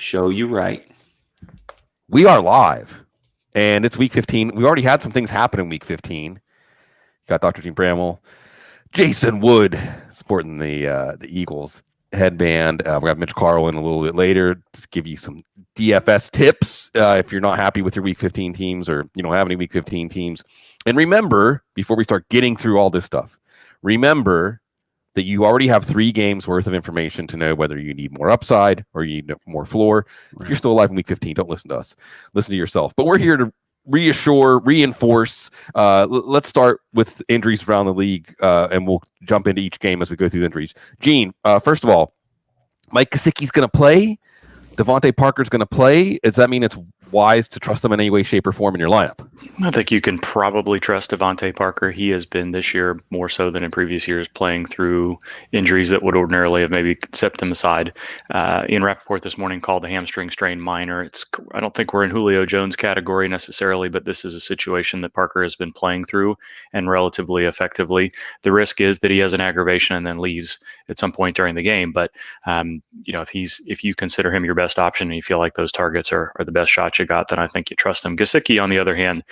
Show you right. We are live, and it's week 15. We already had some things happen in week 15. Got Dr. Jene Bramel, Jason Wood sporting the Eagles headband. We got Mitch Carl in a little bit later to give you some DFS tips if you're not happy with your week 15 teams or you don't have any week 15 teams. And remember, before we start getting through all this stuff, remember that you already have 3 games worth of information to know whether you need more upside or you need more floor. Right. If you're still alive in week 15, don't listen to us. Listen to yourself. But we're here to reassure, reinforce. Let's start with injuries around the league, and we'll jump into each game as we go through the injuries. Gene, first of all, Mike Gesicki's going to play. Devontae Parker's going to play. Does that mean it's wise to trust them in any way, shape, or form in your lineup? I think you can probably trust Devontae Parker. He has been this year more so than in previous years playing through injuries that would ordinarily have maybe set him aside. Ian Rappaport this morning called the hamstring strain minor. I don't think we're in Julio Jones category necessarily, but this is a situation that Parker has been playing through and relatively effectively. The risk is that he has an aggravation and then leaves at some point during the game. But if you consider him your best option and you feel like those targets are the best shots you got, then I think you trust him. Gesicki, on the other hand,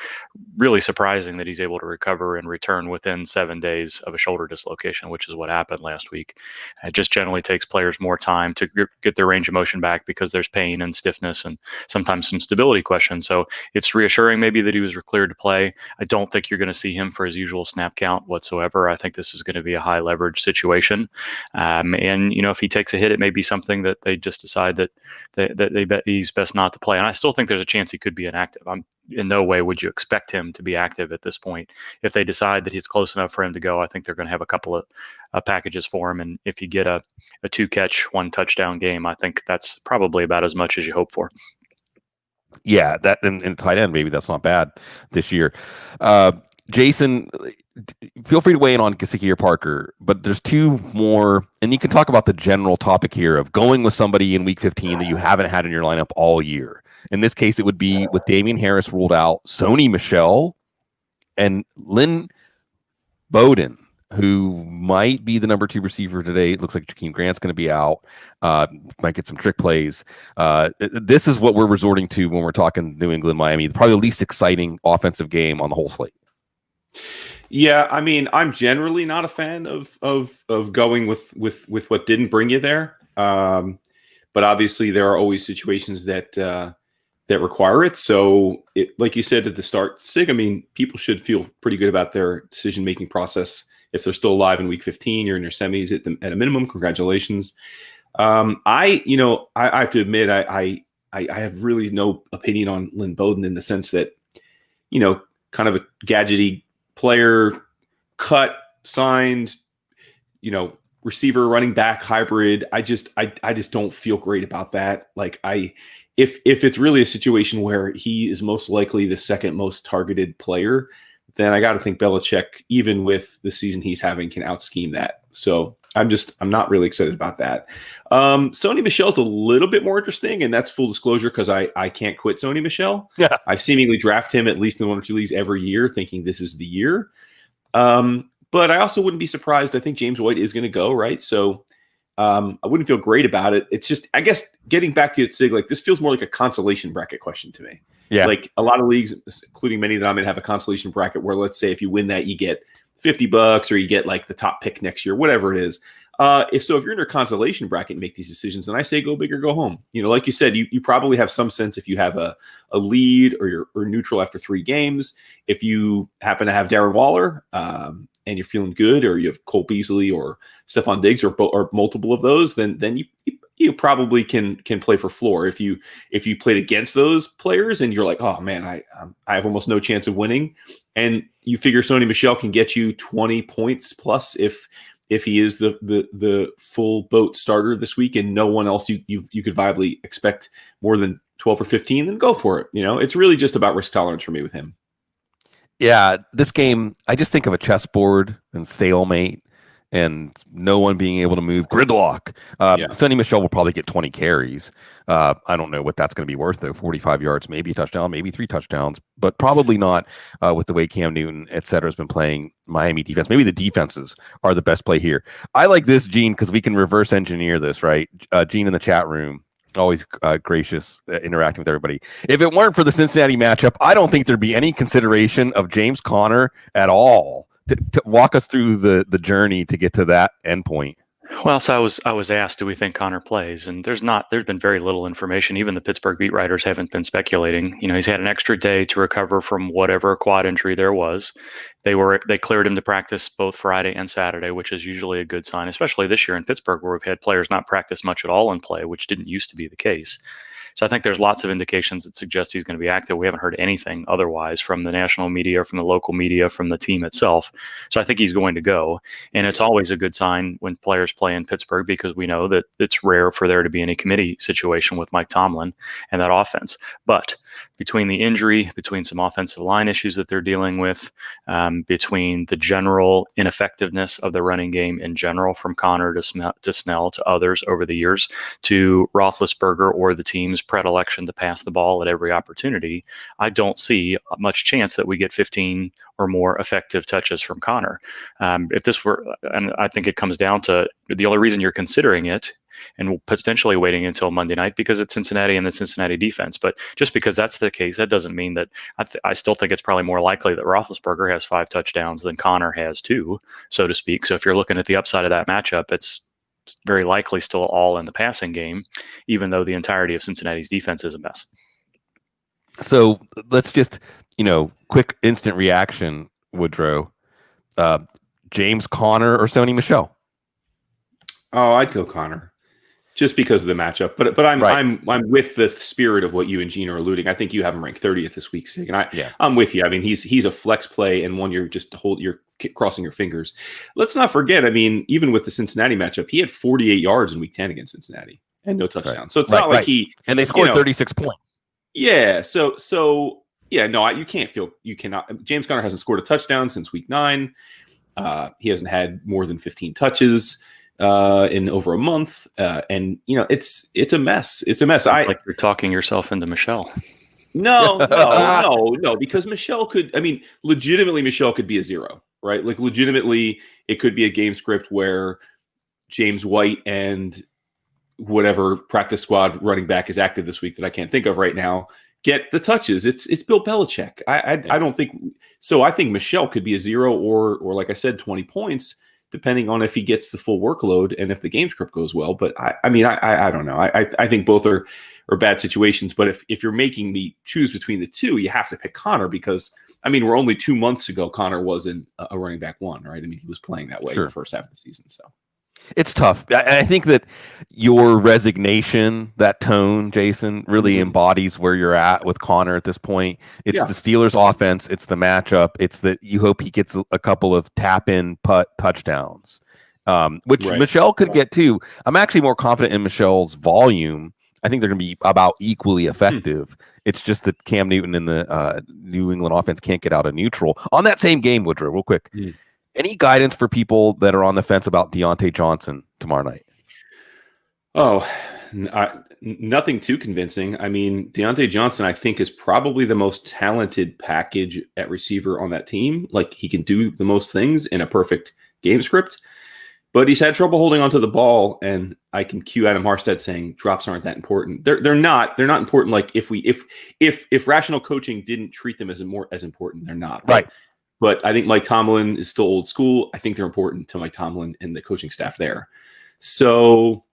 really surprising that he's able to recover and return within 7 days of a shoulder dislocation, which is what happened last week. It just generally takes players more time to get their range of motion back because there's pain and stiffness and sometimes some stability questions. So it's reassuring maybe that he was cleared to play. I don't think you're going to see him for his usual snap count whatsoever. I think this is going to be a high leverage situation. And if he takes a hit, it may be something that they just decide that they bet he's best not to play. And I still think there's a chance he could be inactive. In no way would you expect him to be active at this point. If they decide that he's close enough for him to go, I think they're going to have a couple of packages for him. And if you get a 2-catch, 1 touchdown game, I think that's probably about as much as you hope for. Yeah, that in tight end, maybe that's not bad this year. Jason, feel free to weigh in on Gesicki or Parker, but there's 2 more, and you can talk about the general topic here of going with somebody in week 15 that you haven't had in your lineup all year. In this case, it would be with Damian Harris ruled out, Sony Michelle, and Lynn Bowden, who might be the number 2 receiver today. It looks like Jakeem Grant's going to be out. Might get some trick plays. This is what we're resorting to when we're talking New England, Miami. Probably the least exciting offensive game on the whole slate. Yeah, I mean, I'm generally not a fan of going with what didn't bring you there. But obviously, there are always situations that require it. So, like you said at the start, Sig, I mean, people should feel pretty good about their decision-making process. If they're still alive in week 15, you're in your semis at a minimum. Congratulations. I have to admit, I have really no opinion on Lynn Bowden in the sense that, kind of a gadgety player, cut, signed, receiver, running back, hybrid. I just don't feel great about that. Like if it's really a situation where he is most likely the second most targeted player, then I got to think Belichick, even with the season he's having, can out-scheme that. So I'm not really excited about that. Sony Michelle's a little bit more interesting, and that's full disclosure because I can't quit Sony Michelle. Yeah, I seemingly draft him at least in 1 or 2 leagues every year, thinking this is the year. But I also wouldn't be surprised. I think James White is going to go, right? So I wouldn't feel great about it. It's just, I guess, getting back to it, Sig, like this feels more like a consolation bracket question to me. Yeah, like a lot of leagues, including many that I'm in, have a consolation bracket where, let's say, if you win that, you get $50 or you get like the top pick next year, whatever it is. If you're in your consolation bracket and make these decisions, then I say go big or go home. Like you said, you probably have some sense if you have a lead or you're neutral after 3 games. If you happen to have Darren Waller and you're feeling good, or you have Cole Beasley or Stephon Diggs or multiple of those, then you probably can play for floor. If you played against those players and you're like, oh man, I have almost no chance of winning, and you figure Sony Michelle can get you 20 points plus if he is the full boat starter this week and no one else you could viably expect more than 12 or 15, then go for it. It's really just about risk tolerance for me with him. Yeah, this game, I just think of a chessboard and stalemate and no one being able to move. Gridlock. Sonny Michelle will probably get 20 carries. I don't know what that's going to be worth, though. 45 yards, maybe a touchdown, maybe 3 touchdowns, but probably not with the way Cam Newton, et cetera, has been playing Miami defense. Maybe the defenses are the best play here. I like this, Gene, because we can reverse engineer this, right? Gene in the chat room Always gracious, interacting with everybody. If it weren't for the Cincinnati matchup, I don't think there'd be any consideration of James Conner at all to walk us through the journey to get to that endpoint. Well, so I was asked, do we think Connor plays? And there's been very little information. Even the Pittsburgh beat writers haven't been speculating. He's had an extra day to recover from whatever quad injury there was. They cleared him to practice both Friday and Saturday, which is usually a good sign, especially this year in Pittsburgh, where we've had players not practice much at all in play, which didn't used to be the case. So I think there's lots of indications that suggest he's going to be active. We haven't heard anything otherwise from the national media, from the local media, from the team itself. So I think he's going to go. And it's always a good sign when players play in Pittsburgh, because we know that it's rare for there to be any committee situation with Mike Tomlin and that offense. But between the injury, between some offensive line issues that they're dealing with, between the general ineffectiveness of the running game in general, from Connor to Snell to others over the years, to Roethlisberger or the team's predilection to pass the ball at every opportunity, I don't see much chance that we get 15 or more effective touches from Connor. If this were, and I think it comes down to the only reason you're considering it and potentially waiting until Monday night, because it's Cincinnati and the Cincinnati defense. But just because that's the case, that doesn't mean that I still think it's probably more likely that Roethlisberger has 5 touchdowns than Connor has 2, so to speak. So if you're looking at the upside of that matchup, it's very likely still all in the passing game, even though the entirety of Cincinnati's defense is a mess. So let's just, quick instant reaction, Woodrow. James Conner or Sony Michelle? Oh, I'd go Connor, just because of the matchup. But I'm Right. I'm with the spirit of what you and Gene are alluding. I think you have him ranked 30th this week, Sig, and I'm with you. I mean, he's a flex play and one you're crossing your fingers. Let's not forget. I mean, even with the Cincinnati matchup, he had 48 yards in Week 10 against Cincinnati and no touchdowns. Right. So it's not like and they scored 36 points. Yeah. So yeah. No, you cannot. James Conner hasn't scored a touchdown since Week 9. He hasn't had more than 15 touches in over a month, and it's a mess. It's a mess. Like you're talking yourself into Michelle. No, because Michelle could. I mean, legitimately, Michelle could be a 0, right? Like, legitimately, it could be a game script where James White and whatever practice squad running back is active this week that I can't think of right now get the touches. It's Bill Belichick. I don't think so. I think Michelle could be a 0 or like I said, 20 points, depending on if he gets the full workload and if the game script goes well. But I don't know. I think both are bad situations. But if you're making me choose between the two, you have to pick Connor, because we're only 2 months ago Connor wasn't a running back 1, right? He was playing that way in the first half of the season. So it's tough. I think that your resignation, that tone, Jason, really embodies where you're at with Connor at this point. It's the Steelers' offense. It's the matchup. It's that you hope he gets a couple of tap-in putt touchdowns, which Michelle could get too. I'm actually more confident in Michelle's volume. I think they're going to be about equally effective. It's just that Cam Newton and the New England offense can't get out of neutral. On that same game, Woodrow, real quick. Any guidance for people that are on the fence about Deontay Johnson tomorrow night? Oh, nothing too convincing. Deontay Johnson, I think, is probably the most talented package at receiver on that team. Like, he can do the most things in a perfect game script, but he's had trouble holding onto the ball. And I can cue Adam Harstead saying drops aren't that important. They're not important. Like, if rational coaching didn't treat them as important, they're not. Right. But I think Mike Tomlin is still old school. I think they're important to Mike Tomlin and the coaching staff there. So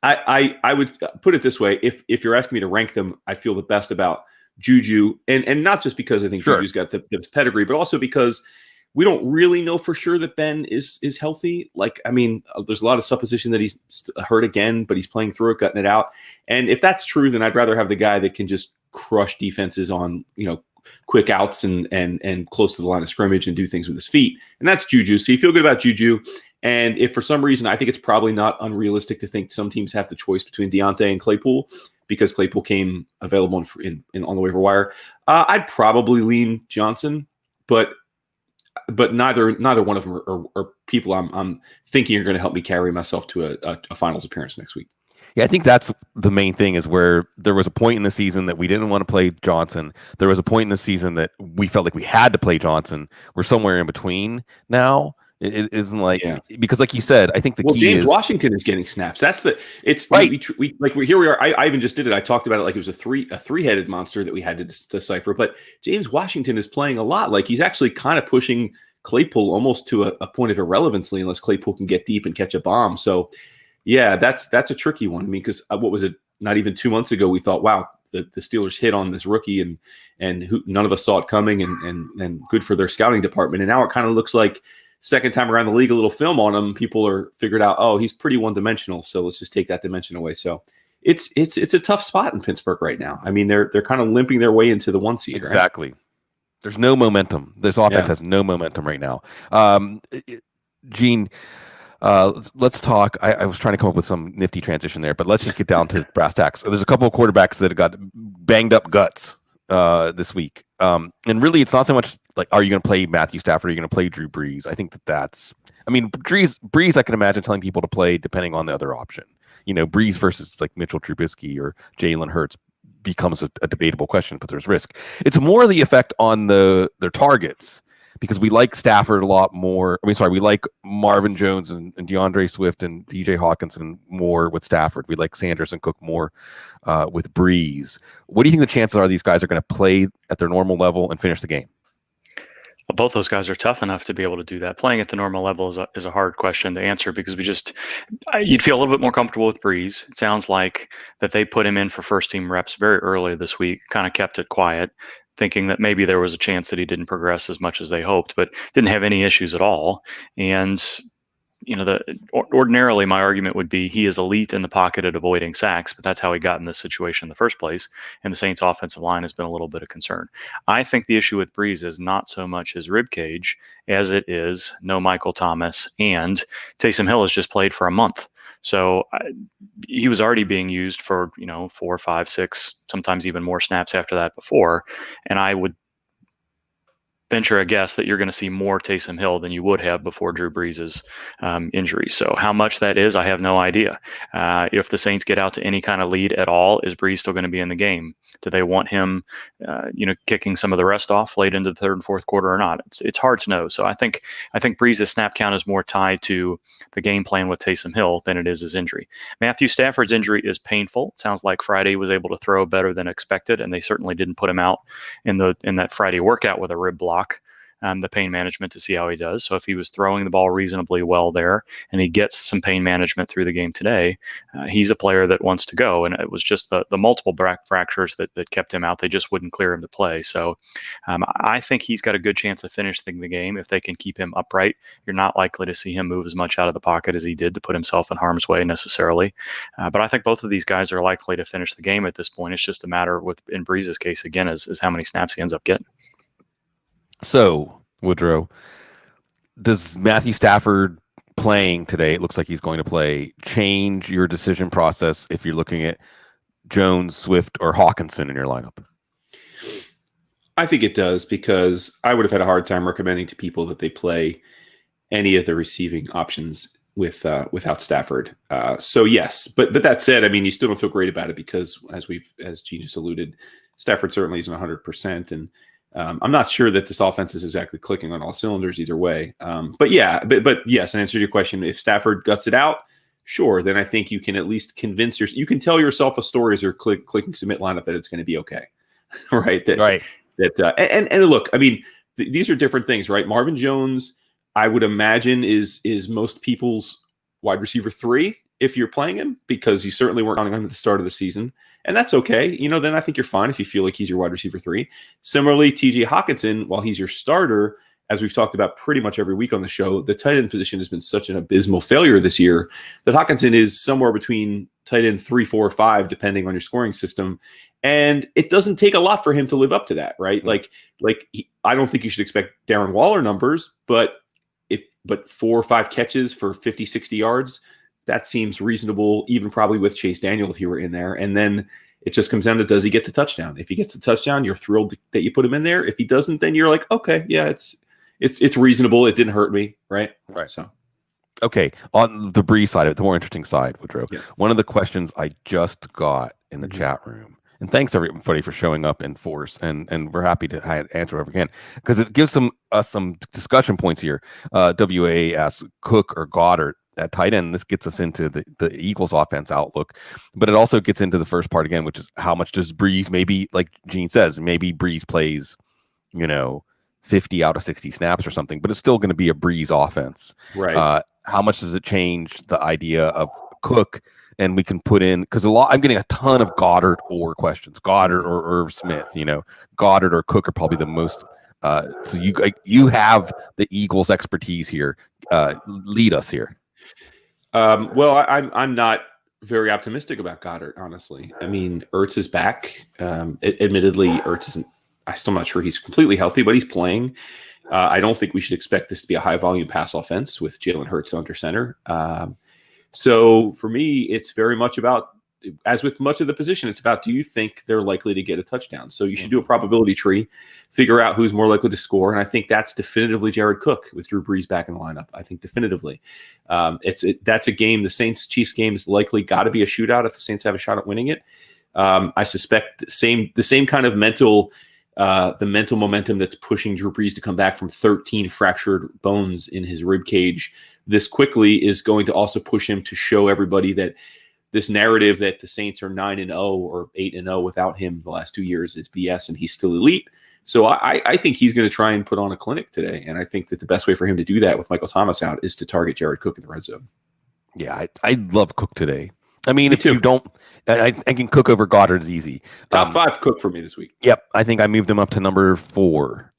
I would put it this way. If you're asking me to rank them, I feel the best about Juju. And not just because I think Juju's got the pedigree, but also because we don't really know for sure that Ben is healthy. Like, there's a lot of supposition that he's hurt again, but he's playing through it, gutting it out. And if that's true, then I'd rather have the guy that can just crush defenses on, quick outs and close to the line of scrimmage and do things with his feet. And that's Juju. So you feel good about Juju. And if for some reason, I think it's probably not unrealistic to think some teams have the choice between Deontay and Claypool, because Claypool came available on the waiver wire. I'd probably lean Johnson, but neither one of them are people I'm thinking are going to help me carry myself to a finals appearance next week. Yeah, I think that's the main thing, is where there was a point in the season that we didn't want to play Johnson. There was a point in the season that we felt like we had to play Johnson. We're somewhere in between now. It isn't like Yeah. because, like you said, I think the key James is Washington is getting snaps. That's the it's right. Here we are. I even just did it. I talked about it like it was a three-headed monster that we had to decipher. But James Washington is playing a lot. Like he's actually kind of pushing Claypool almost to a point of irrelevancy unless Claypool can get deep and catch a bomb. So yeah, that's a tricky one. I mean, because what was it? Not even 2 months ago, we thought, wow, the Steelers hit on this rookie and none of us saw it coming and good for their scouting department. And now it kind of looks like second time around the league, a little film on him, people are figured out, oh, he's pretty one-dimensional, so let's just take that dimension away. So it's a tough spot in Pittsburgh right now. I mean, they're kind of limping their way into the 1 seed. Exactly. Right? There's no momentum. This offense has no momentum right now. Gene, let's talk. I was trying to come up with some nifty transition there, but let's just get down to brass tacks. So there's a couple of quarterbacks that got banged up guts this week. And really, it's not so much like, are you going to play Matthew Stafford? Are you going to play Drew Brees? I think Brees, I can imagine telling people to play depending on the other option. You know, Brees versus like Mitchell Trubisky or Jalen Hurts becomes a debatable question, but there's risk. It's more the effect on their targets because we like Stafford a lot more. We like Marvin Jones and DeAndre Swift and DJ Hockinson more with Stafford. We like Sanders and Cook more with Brees. What do you think the chances are these guys are going to play at their normal level and finish the game? Well, both those guys are tough enough to be able to do that. Playing at the normal level is a hard question to answer because you'd feel a little bit more comfortable with Brees. It sounds like that they put him in for first team reps very early this week, kind of kept it quiet, thinking that maybe there was a chance that he didn't progress as much as they hoped, but didn't have any issues at all. And ordinarily my argument would be he is elite in the pocket at avoiding sacks, but that's how he got in this situation in the first place. And the Saints offensive line has been a little bit of concern. I think the issue with Brees is not so much his rib cage as it is no Michael Thomas, and Taysom Hill has just played for a month. So he was already being used for 4, 5, 6, sometimes even more snaps after that before. And I would venture a guess that you're going to see more Taysom Hill than you would have before Drew Brees' injury. So how much that is, I have no idea. If the Saints get out to any kind of lead at all, is Brees still going to be in the game? Do they want him, kicking some of the rest off late into the third and fourth quarter or not? It's hard to know. So I think Brees' snap count is more tied to the game plan with Taysom Hill than it is his injury. Matthew Stafford's injury is painful. It sounds like Friday was able to throw better than expected, and they certainly didn't put him out in that Friday workout with a rib block. The pain management to see how he does. So if he was throwing the ball reasonably well there and he gets some pain management through the game today, he's a player that wants to go. And it was just the multiple back fractures that kept him out. They just wouldn't clear him to play. So I think he's got a good chance of finishing the game if they can keep him upright. You're not likely to see him move as much out of the pocket as he did to put himself in harm's way necessarily. But I think both of these guys are likely to finish the game at this point. It's just a matter in Brees' case, again, is how many snaps he ends up getting. So, Woodrow, does Matthew Stafford playing today, it looks like he's going to play, change your decision process if you're looking at Jones, Swift, or Hockinson in your lineup? I think it does, because I would have had a hard time recommending to people that they play any of the receiving options without Stafford. So yes, but that said, I mean, you still don't feel great about it because as Gene just alluded, Stafford certainly isn't 100%, and I'm not sure that this offense is exactly clicking on all cylinders either way. But yes, in answer to your question, if Stafford guts it out, sure, then I think you can at least you can tell yourself a story as you're clicking submit lineup that it's going to be okay, right? Right. And look, I mean, these are different things, right? Marvin Jones, I would imagine is most people's wide receiver 3 if you're playing him, because you certainly weren't on him at the start of the season. And that's okay. Then I think you're fine if you feel like he's your wide receiver 3. Similarly, TJ Hockinson, while he's your starter, as we've talked about pretty much every week on the show, the tight end position has been such an abysmal failure this year that Hockinson is somewhere between tight end 3, 4, or 5, depending on your scoring system. And it doesn't take a lot for him to live up to that, right? I don't think you should expect Darren Waller numbers, but 4 or 5 catches for 50, 60 yards, that seems reasonable, even probably with Chase Daniel if he were in there. And then it just comes down to, does he get the touchdown? If he gets the touchdown, you're thrilled that you put him in there. If he doesn't, then you're like, okay, yeah, it's reasonable. It didn't hurt me, right? Right. So, okay, on the Brees side of it, the more interesting side, Woodrow. Yeah. One of the questions I just got in the chat room And thanks everybody for showing up in force, and we're happy to answer whatever we can, because it gives us some discussion points here. WA asks Cook or Goddard at tight end. This gets us into the Eagles offense outlook, but it also gets into the first part again, which is how much does Breeze, maybe like Gene says, maybe Breeze plays, 50 out of 60 snaps or something, but it's still going to be a Breeze offense. Right. How much does it change the idea of Cook? And we can put in, because I'm getting a ton of Goddard or questions, Goddard or Irv Smith. Goddard or Cook are probably the most. So you have the Eagles' expertise here. Lead us here. Well, I'm not very optimistic about Goddard, honestly. I mean, Ertz is back. Admittedly, Ertz isn't. I'm still not sure he's completely healthy, but he's playing. I don't think we should expect this to be a high volume pass offense with Jalen Hurts under center. So for me, it's very much about, as with much of the position, it's about, do you think they're likely to get a touchdown? So you should do a probability tree, figure out who's more likely to score. And I think that's definitively Jared Cook with Drew Brees back in the lineup. I think definitively. That's a game. The Saints-Chiefs game is likely got to be a shootout if the Saints have a shot at winning it. I suspect the same kind of mental momentum that's pushing Drew Brees to come back from 13 fractured bones in his rib cage this quickly is going to also push him to show everybody that this narrative that the Saints are 9-0 or 8-0 without him the last 2 years is BS, and he's still elite. So I think he's going to try and put on a clinic today, and I think that the best way for him to do that with Michael Thomas out is to target Jared Cook in the red zone. Yeah, I love Cook today. I mean, Me if too. you don't, I can Cook over Goddard is easy. Top 5 Cook for me this week. Yep, I think I moved him up to number 4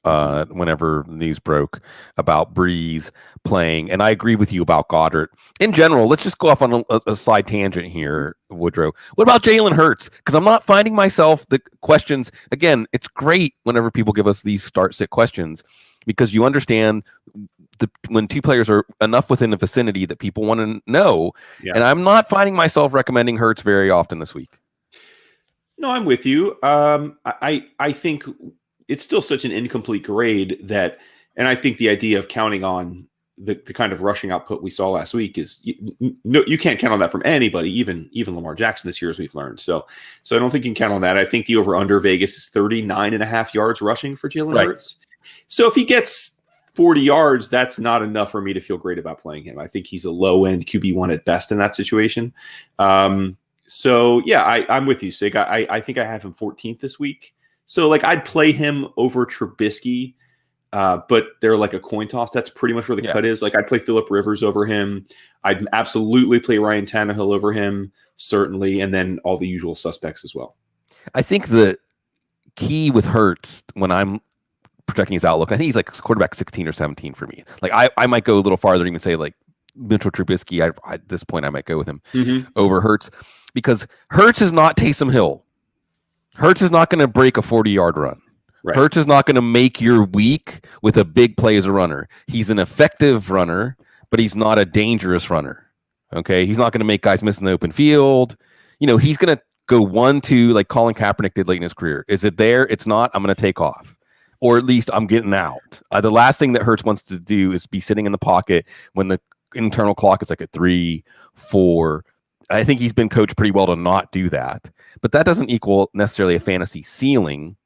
whenever news broke about Breeze playing, and I agree with you about Goddard. In general, let's just go off on a side tangent here, Woodrow. What about Jalen Hurts? Because I'm not finding myself the questions. Again, it's great whenever people give us these start-sit questions, because you understand when two players are enough within the vicinity that people want to know. Yeah. And I'm not finding myself recommending Hurts very often this week. No, I'm with you. I think it's still such an incomplete grade that, and I think the idea of counting on the kind of rushing output we saw last week is you can't count on that from anybody, even Lamar Jackson this year, as we've learned. So I don't think you can count on that. I think the over under Vegas is 39.5 yards rushing for Jalen Hurts. So if he gets 40 yards, that's not enough for me to feel great about playing him. I think he's a low-end QB1 at best in that situation. So, yeah, I'm with you, Sig. I think I have him 14th this week. So, I'd play him over Trubisky, but they're like a coin toss. That's pretty much where the cut is. I'd play Phillip Rivers over him. I'd absolutely play Ryan Tannehill over him, certainly, and then all the usual suspects as well. I think the key with Hurts when I'm projecting his outlook, I think he's like quarterback 16 or 17 for me. I might go a little farther and even say Mitchell Trubisky. At this point, I might go with him over Hurts, because Hurts is not Taysom Hill. Hurts is not going to break a 40-yard run. Right. Hurts is not going to make your week with a big play as a runner. He's an effective runner, but he's not a dangerous runner. Okay, he's not going to make guys miss in the open field. He's going to go 1-2 like Colin Kaepernick did late in his career. Is it there? It's not. I'm going to take off. Or at least I'm getting out. The last thing that Hurts wants to do is be sitting in the pocket when the internal clock is like at 3, 4. I think he's been coached pretty well to not do that. But that doesn't equal necessarily a fantasy ceiling.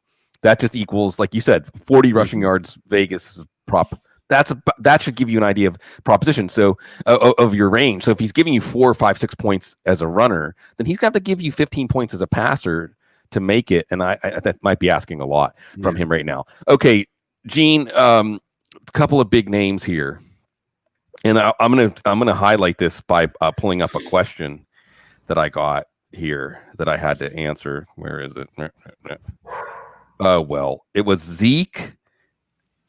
That just equals, like you said, 40 rushing yards. Vegas is prop. That should give you an idea of proposition. So of your range. So if he's giving you 4, 5, 6 points as a runner, then he's got to give you 15 points as a passer to make it, and I that might be asking a lot from him right now. Okay, Gene, a couple of big names here, and I'm gonna highlight this by pulling up a question that I got here that I had to answer. Where is it? Well, it was Zeke.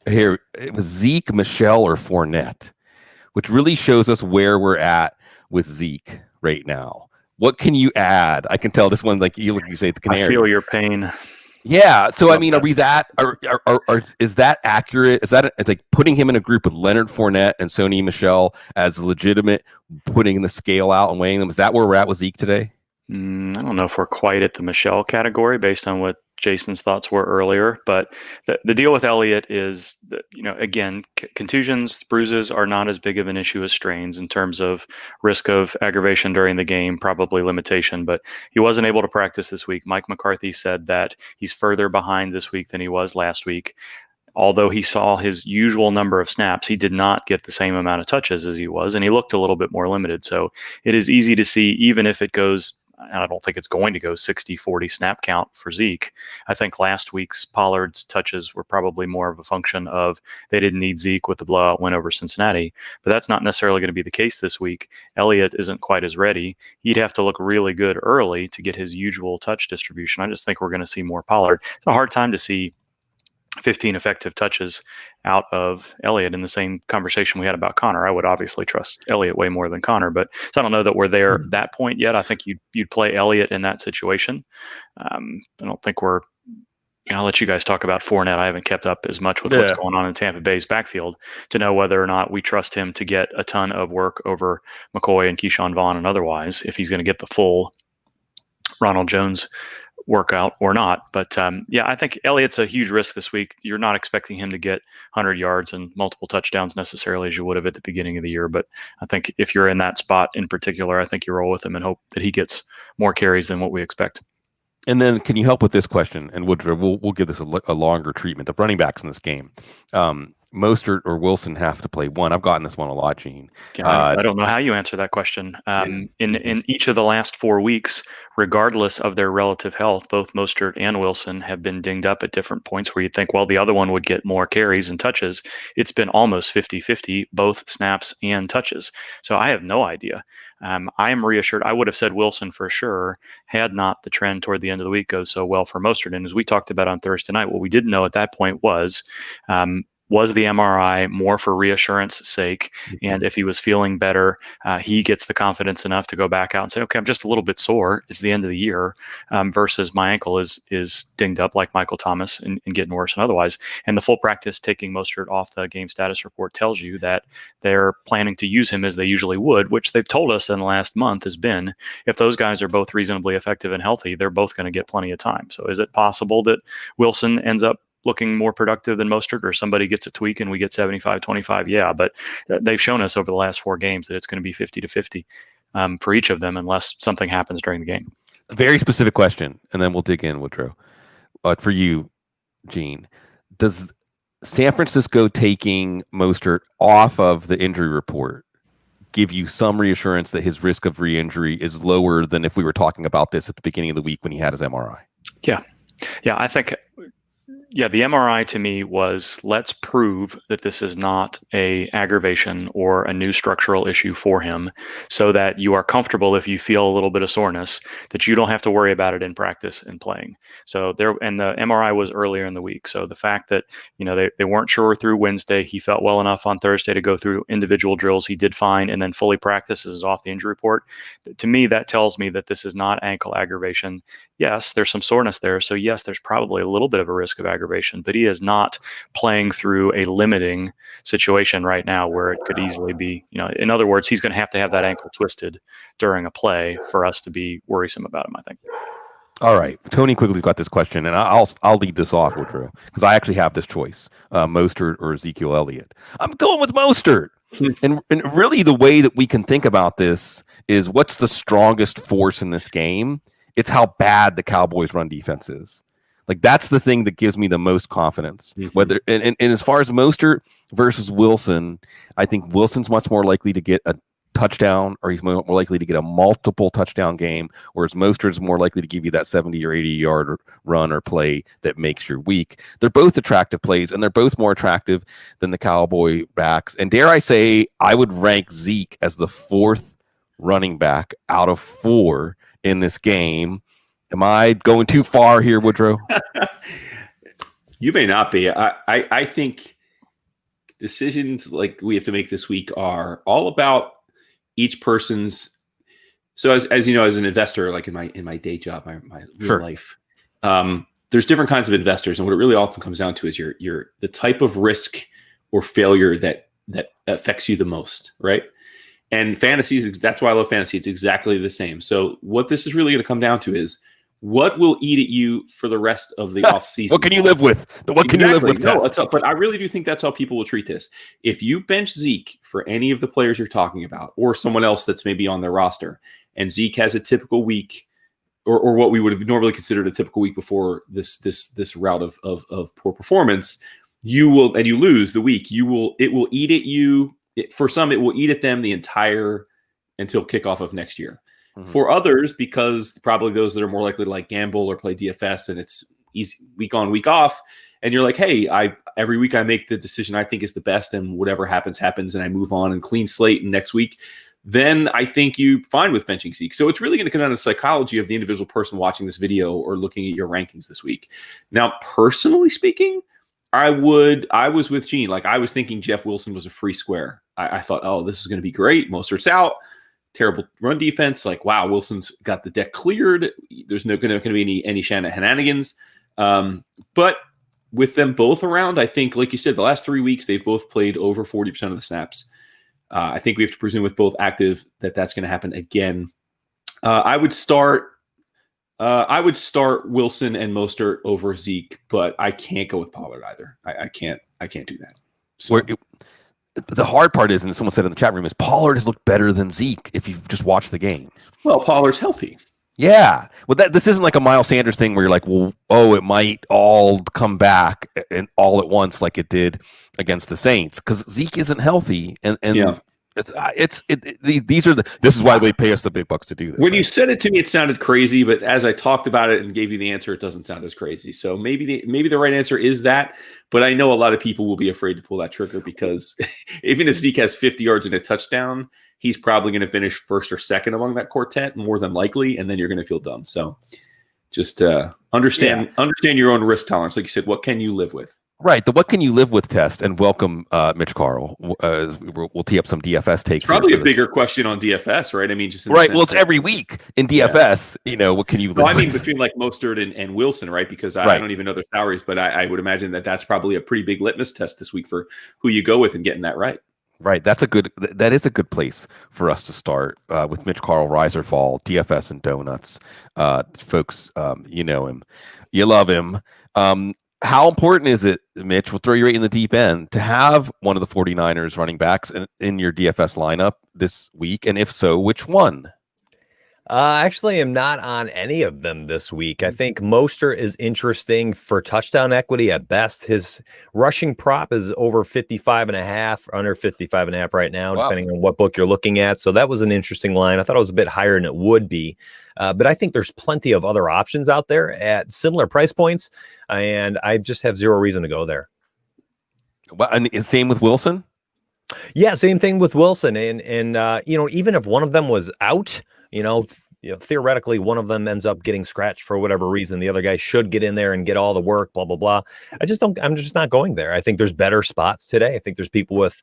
Here, it was Zeke, Michelle, or Fournette, which really shows us where we're at with Zeke right now. What can you add? I can tell this one, like you say, the canary. I feel your pain. Yeah. So, I mean, are we that, or is that accurate? Is that, it's like putting him in a group with Leonard Fournette and Sony Michelle as legitimate, putting the scale out and weighing them? Is that where we're at with Zeke today? I don't know if we're quite at the Michelle category based on what Jason's thoughts were earlier. But the deal with Elliott is that, again, contusions, bruises are not as big of an issue as strains in terms of risk of aggravation during the game, probably limitation. But he wasn't able to practice this week. Mike McCarthy said that he's further behind this week than he was last week. Although he saw his usual number of snaps, he did not get the same amount of touches as he was, and he looked a little bit more limited. So it is easy to see, even if it goes, and I don't think it's going to go 60-40 snap count for Zeke. I think last week's Pollard's touches were probably more of a function of they didn't need Zeke with the blowout win over Cincinnati, but that's not necessarily going to be the case this week. Elliott isn't quite as ready. He'd have to look really good early to get his usual touch distribution. I just think we're going to see more Pollard. It's a hard time to see 15 effective touches out of Elliott in the same conversation we had about Connor. I would obviously trust Elliott way more than Connor, but so I don't know that we're there at that point yet. I think you'd play Elliott in that situation. I don't think we're, I'll let you guys talk about Fournette. I haven't kept up as much with what's going on in Tampa Bay's backfield to know whether or not we trust him to get a ton of work over McCoy and Keyshawn Vaughn and otherwise, if he's going to get the full Ronald Jones workout or not. But I think Elliott's a huge risk this week. You're not expecting him to get 100 yards and multiple touchdowns necessarily as you would have at the beginning of the year. But I think if you're in that spot in particular, I think you roll with him and hope that he gets more carries than what we expect. And then can you help with this question? And we'll give this a longer treatment. The running backs in this game. Mostert or Wilson have to play one. I've gotten this one a lot, Gene. I don't know how you answer that question. In each of the last 4 weeks, regardless of their relative health, both Mostert and Wilson have been dinged up at different points where you'd think, well, the other one would get more carries and touches. It's been almost 50-50, both snaps and touches. So I have no idea. I am reassured. I would have said Wilson for sure had not the trend toward the end of the week go so well for Mostert. And as we talked about on Thursday night, what we didn't know at that point was the MRI more for reassurance sake? And if he was feeling better, he gets the confidence enough to go back out and say, okay, I'm just a little bit sore. It's the end of the year, versus my ankle is dinged up like Michael Thomas and getting worse and otherwise. And the full practice taking Mostert off the game status report tells you that they're planning to use him as they usually would, which they've told us in the last month has been, if those guys are both reasonably effective and healthy, they're both going to get plenty of time. So is it possible that Wilson ends up looking more productive than Mostert, or somebody gets a tweak and we get 75-25? Yeah, but they've shown us over the last 4 games that it's going to be 50-50 for each of them unless something happens during the game. A very specific question, and then we'll dig in, Woodrow. For you, Gene, does San Francisco taking Mostert off of the injury report give you some reassurance that his risk of re-injury is lower than if we were talking about this at the beginning of the week when he had his MRI? Yeah, I think... Yeah, the MRI to me was, let's prove that this is not a aggravation or a new structural issue for him, so that you are comfortable if you feel a little bit of soreness, that you don't have to worry about it in practice and playing. So there, and the MRI was earlier in the week. So the fact that, they weren't sure through Wednesday, he felt well enough on Thursday to go through individual drills, he did fine, and then fully practices off the injury report. To me, that tells me that this is not ankle aggravation. Yes, there's some soreness there. So yes, there's probably a little bit of a risk of aggravation, but he is not playing through a limiting situation right now where it could easily be, in other words, he's going to have that ankle twisted during a play for us to be worrisome about him, I think. All right. Tony Quigley's got this question, and I'll lead this off, Woodrow, because I actually have this choice, Mostert or Ezekiel Elliott. I'm going with Mostert. And really the way that we can think about this is, what's the strongest force in this game? It's how bad the Cowboys' run defense is. Like, that's the thing that gives me the most confidence. Whether and as far as Mostert versus Wilson, I think Wilson's much more likely to get a touchdown, or he's more likely to get a multiple touchdown game, whereas Mostert's more likely to give you that 70 or 80 yard run or play that makes your week. They're both attractive plays, and they're both more attractive than the Cowboy backs. And dare I say, I would rank Zeke as the 4th running back out of 4 in this game. Am I going too far here, Woodrow? You may not be. I think decisions like we have to make this week are all about each person's. So as you know, as an investor, like in my day job, my real life, there's different kinds of investors, and what it really often comes down to is your the type of risk or failure that affects you the most, right? And fantasy, that's why I love fantasy. It's exactly the same. So what this is really going to come down to is, what will eat at you for the rest of the offseason? What can you live with? What can you live with? No, but I really do think that's how people will treat this. If you bench Zeke for any of the players you're talking about, or someone else that's maybe on their roster, and Zeke has a typical week, or what we would have normally considered a typical week before this route of poor performance, you lose the week. It will eat at you. For some, it will eat at them the entire until kickoff of next year. Mm-hmm. For others, because probably those that are more likely to like gamble or play DFS and it's easy week on, week off, and you're like, hey, every week I make the decision I think is the best, and whatever happens, happens, and I move on and clean slate, and next week, then I think you fine with benching Zeke. So it's really going to come down to the psychology of the individual person watching this video or looking at your rankings this week. Now, personally speaking, I was with Gene. Like, I was thinking Jeff Wilson was a free square. I thought, oh, this is going to be great. Mostert's out. Terrible run defense. Like, wow, Wilson's got the deck cleared. There's no going to be any shenanigans. But with them both around, I think, like you said, the last 3 weeks, they've both played over 40% of the snaps. I think we have to presume with both active that's going to happen again. I would start Wilson and Mostert over Zeke, but I can't go with Pollard either. I can't do that. So. The hard part is, and someone said in the chat room, is Pollard has looked better than Zeke if you've just watched the games. Well, Pollard's healthy. Yeah. Well, this isn't like a Miles Sanders thing where you're like, well, it might all come back and all at once like it did against the Saints, because Zeke isn't healthy, and yeah. This is why they pay us the big bucks to do this. When you said it to me, it sounded crazy, but as I talked about it and gave you the answer, it doesn't sound as crazy. So maybe the right answer is that, but I know a lot of people will be afraid to pull that trigger, because even if Zeke has 50 yards and a touchdown, he's probably going to finish first or second among that quartet, more than likely, and then you're going to feel dumb. So just understand your own risk tolerance. Like you said, what can you live with? Right, the what can you live with test, and welcome Mitch Carl. We'll tee up some DFS takes. Probably a bigger question on DFS, right? I mean, just right. Well, it's every week in DFS. Yeah. What can you live with? I mean, between like Mostert and Wilson, right? Because I don't even know their salaries, but I would imagine that's probably a pretty big litmus test this week for who you go with and getting that right. Right, that is a good place for us to start with Mitch Carl, Rise or Fall, DFS and Donuts. Folks, you know him, you love him. How important is it, Mitch, we'll throw you right in the deep end, to have one of the 49ers running backs in your DFS lineup this week? And if so, which one? Actually, I'm not on any of them this week. I think Mostert is interesting for touchdown equity at best. His rushing prop is over 55.5, under 55.5 right now, depending on what book you're looking at. So that was an interesting line. I thought it was a bit higher than it would be. But I think there's plenty of other options out there at similar price points, and I just have zero reason to go there. Well, and same with Wilson? Yeah, same thing with Wilson. And even if one of them was out, theoretically, one of them ends up getting scratched for whatever reason. The other guy should get in there and get all the work, blah, blah, blah. I'm just not going there. I think there's better spots today. I think there's people with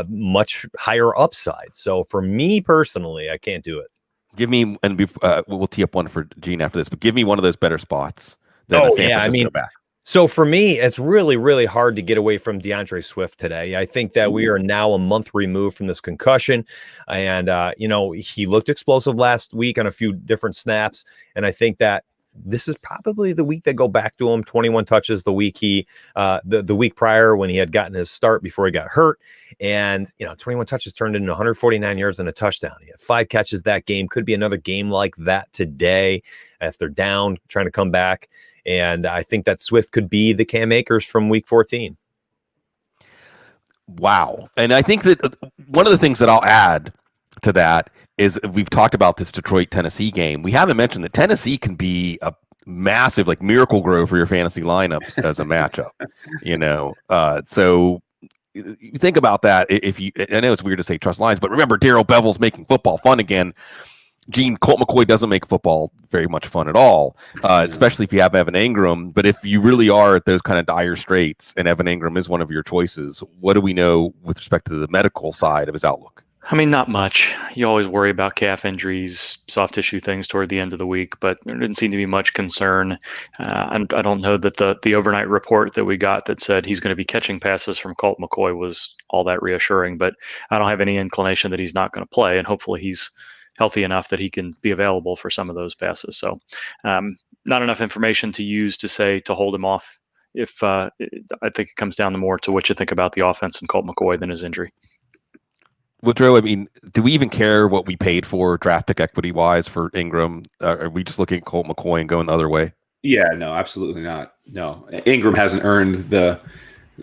much higher upside. So for me personally, I can't do it. Give me, and we'll tee up one for Gene after this, but give me one of those better spots. So for me, it's really, really hard to get away from DeAndre Swift today. I think that we are now a month removed from this concussion, and he looked explosive last week on a few different snaps, and I think that this is probably the week they go back to him. 21 touches the week the week prior when he had gotten his start before he got hurt. And, 21 touches turned into 149 yards and a touchdown. He had 5 catches that game. Could be another game like that today if they're down, trying to come back. And I think that Swift could be the Cam Akers from week 14. Wow. And I think that one of the things that I'll add to that is we've talked about this Detroit-Tennessee game. We haven't mentioned that Tennessee can be a massive, like, miracle grow for your fantasy lineups as a matchup. So you think about that. I know it's weird to say trust lines, but remember, Darrell Bevell's making football fun again. Colt McCoy doesn't make football very much fun at all, especially if you have Evan Ingram. But if you really are at those kind of dire straits and Evan Ingram is one of your choices, what do we know with respect to the medical side of his outlook? I mean, not much. You always worry about calf injuries, soft tissue things toward the end of the week, but there didn't seem to be much concern. I don't know that the overnight report that we got that said he's going to be catching passes from Colt McCoy was all that reassuring, but I don't have any inclination that he's not going to play, and hopefully he's healthy enough that he can be available for some of those passes. So not enough information to use to say to hold him off. If I think it comes down to more to what you think about the offense and Colt McCoy than his injury. Woodrow, I mean, do we even care what we paid for draft pick equity wise for Ingram? Are we just looking at Colt McCoy and going the other way? Yeah, no, absolutely not. No, Ingram hasn't earned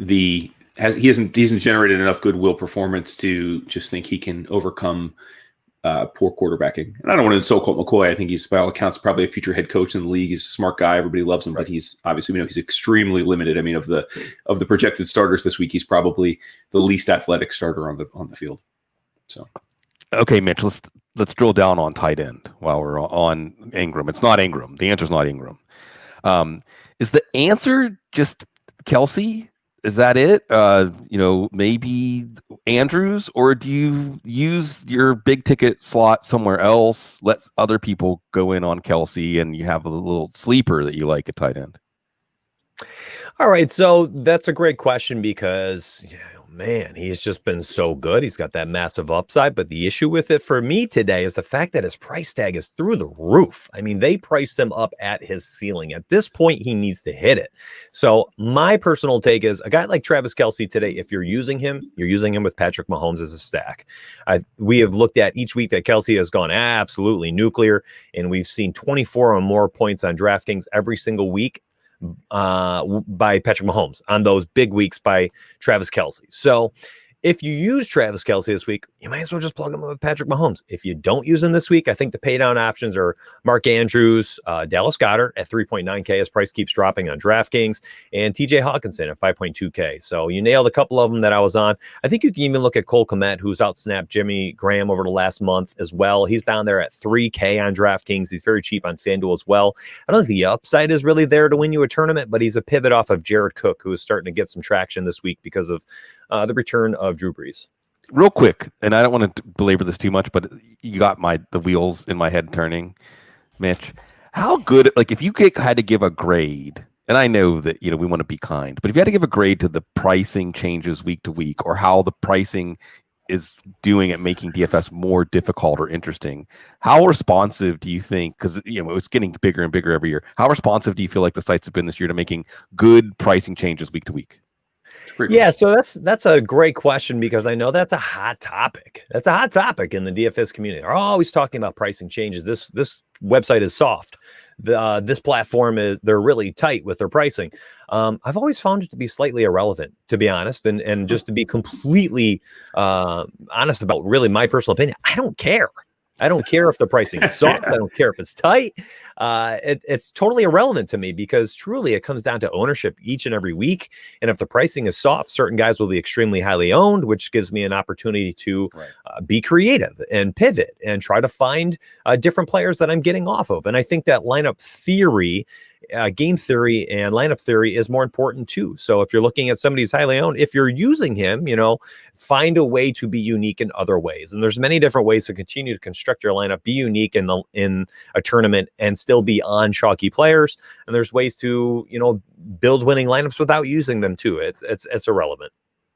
he hasn't generated enough goodwill performance to just think he can overcome poor quarterbacking. And I don't want to insult Colt McCoy. I think he's, by all accounts, probably a future head coach in the league. He's a smart guy. Everybody loves him, but he's obviously, he's extremely limited. I mean, of the projected starters this week, he's probably the least athletic starter on the field. So, okay, Mitch, let's drill down on tight end while we're on Ingram. It's not Ingram. The answer is not Ingram. Is the answer just Kelsey? Is that it? Maybe Andrews, or do you use your big ticket slot somewhere else? Let other people go in on Kelsey, and you have a little sleeper that you like at tight end. All right, so that's a great question because, man, he's just been so good. He's got that massive upside, but the issue with it for me today is the fact that his price tag is through the roof. I mean, they priced him up at his ceiling. At this point, he needs to hit it. So my personal take is a guy like Travis Kelce today, if you're using him with Patrick Mahomes as a stack. We have looked at each week that Kelce has gone absolutely nuclear, and we've seen 24 or more points on DraftKings every single week by Patrick Mahomes on those big weeks by Travis Kelce. So if you use Travis Kelce this week, you might as well just plug him with Patrick Mahomes. If you don't use him this week, I think the pay down options are Mark Andrews, Dallas Goedert at 3.9K as price keeps dropping on DraftKings, and TJ Hockinson at 5.2K. So you nailed a couple of them that I was on. I think you can even look at Cole Kmet, who's outsnapped Jimmy Graham over the last month as well. He's down there at 3K on DraftKings. He's very cheap on FanDuel as well. I don't think the upside is really there to win you a tournament, but he's a pivot off of Jared Cook, who is starting to get some traction this week because of the return of Drew Brees. Real quick, and I don't want to belabor this too much, but you got the wheels in my head turning, Mitch. How good, like if you had to give a grade, and I know that we want to be kind, but if you had to give a grade to the pricing changes week to week, or how the pricing is doing at making DFS more difficult or interesting, how responsive do you think? Because it's getting bigger and bigger every year. How responsive do you feel like the sites have been this year to making good pricing changes week to week? Yeah, so that's a great question because I know that's a hot topic. That's a hot topic in the DFS community. They're always talking about pricing changes. This website is soft. This platform they're really tight with their pricing. I've always found it to be slightly irrelevant, to be honest, and just to be completely honest about really my personal opinion. I don't care. I don't care if the pricing is soft. I don't care if it's tight. It's totally irrelevant to me because truly it comes down to ownership each and every week. And if the pricing is soft, certain guys will be extremely highly owned, which gives me an opportunity to be creative and pivot and try to find different players that I'm getting off of. And I think that lineup theory, game theory and lineup theory is more important too. So if you're looking at somebody who's highly owned, if you're using him, find a way to be unique in other ways. And there's many different ways to continue to construct your lineup, be unique in a tournament and still be on chalky players. And there's ways to, build winning lineups without using them too. It's irrelevant.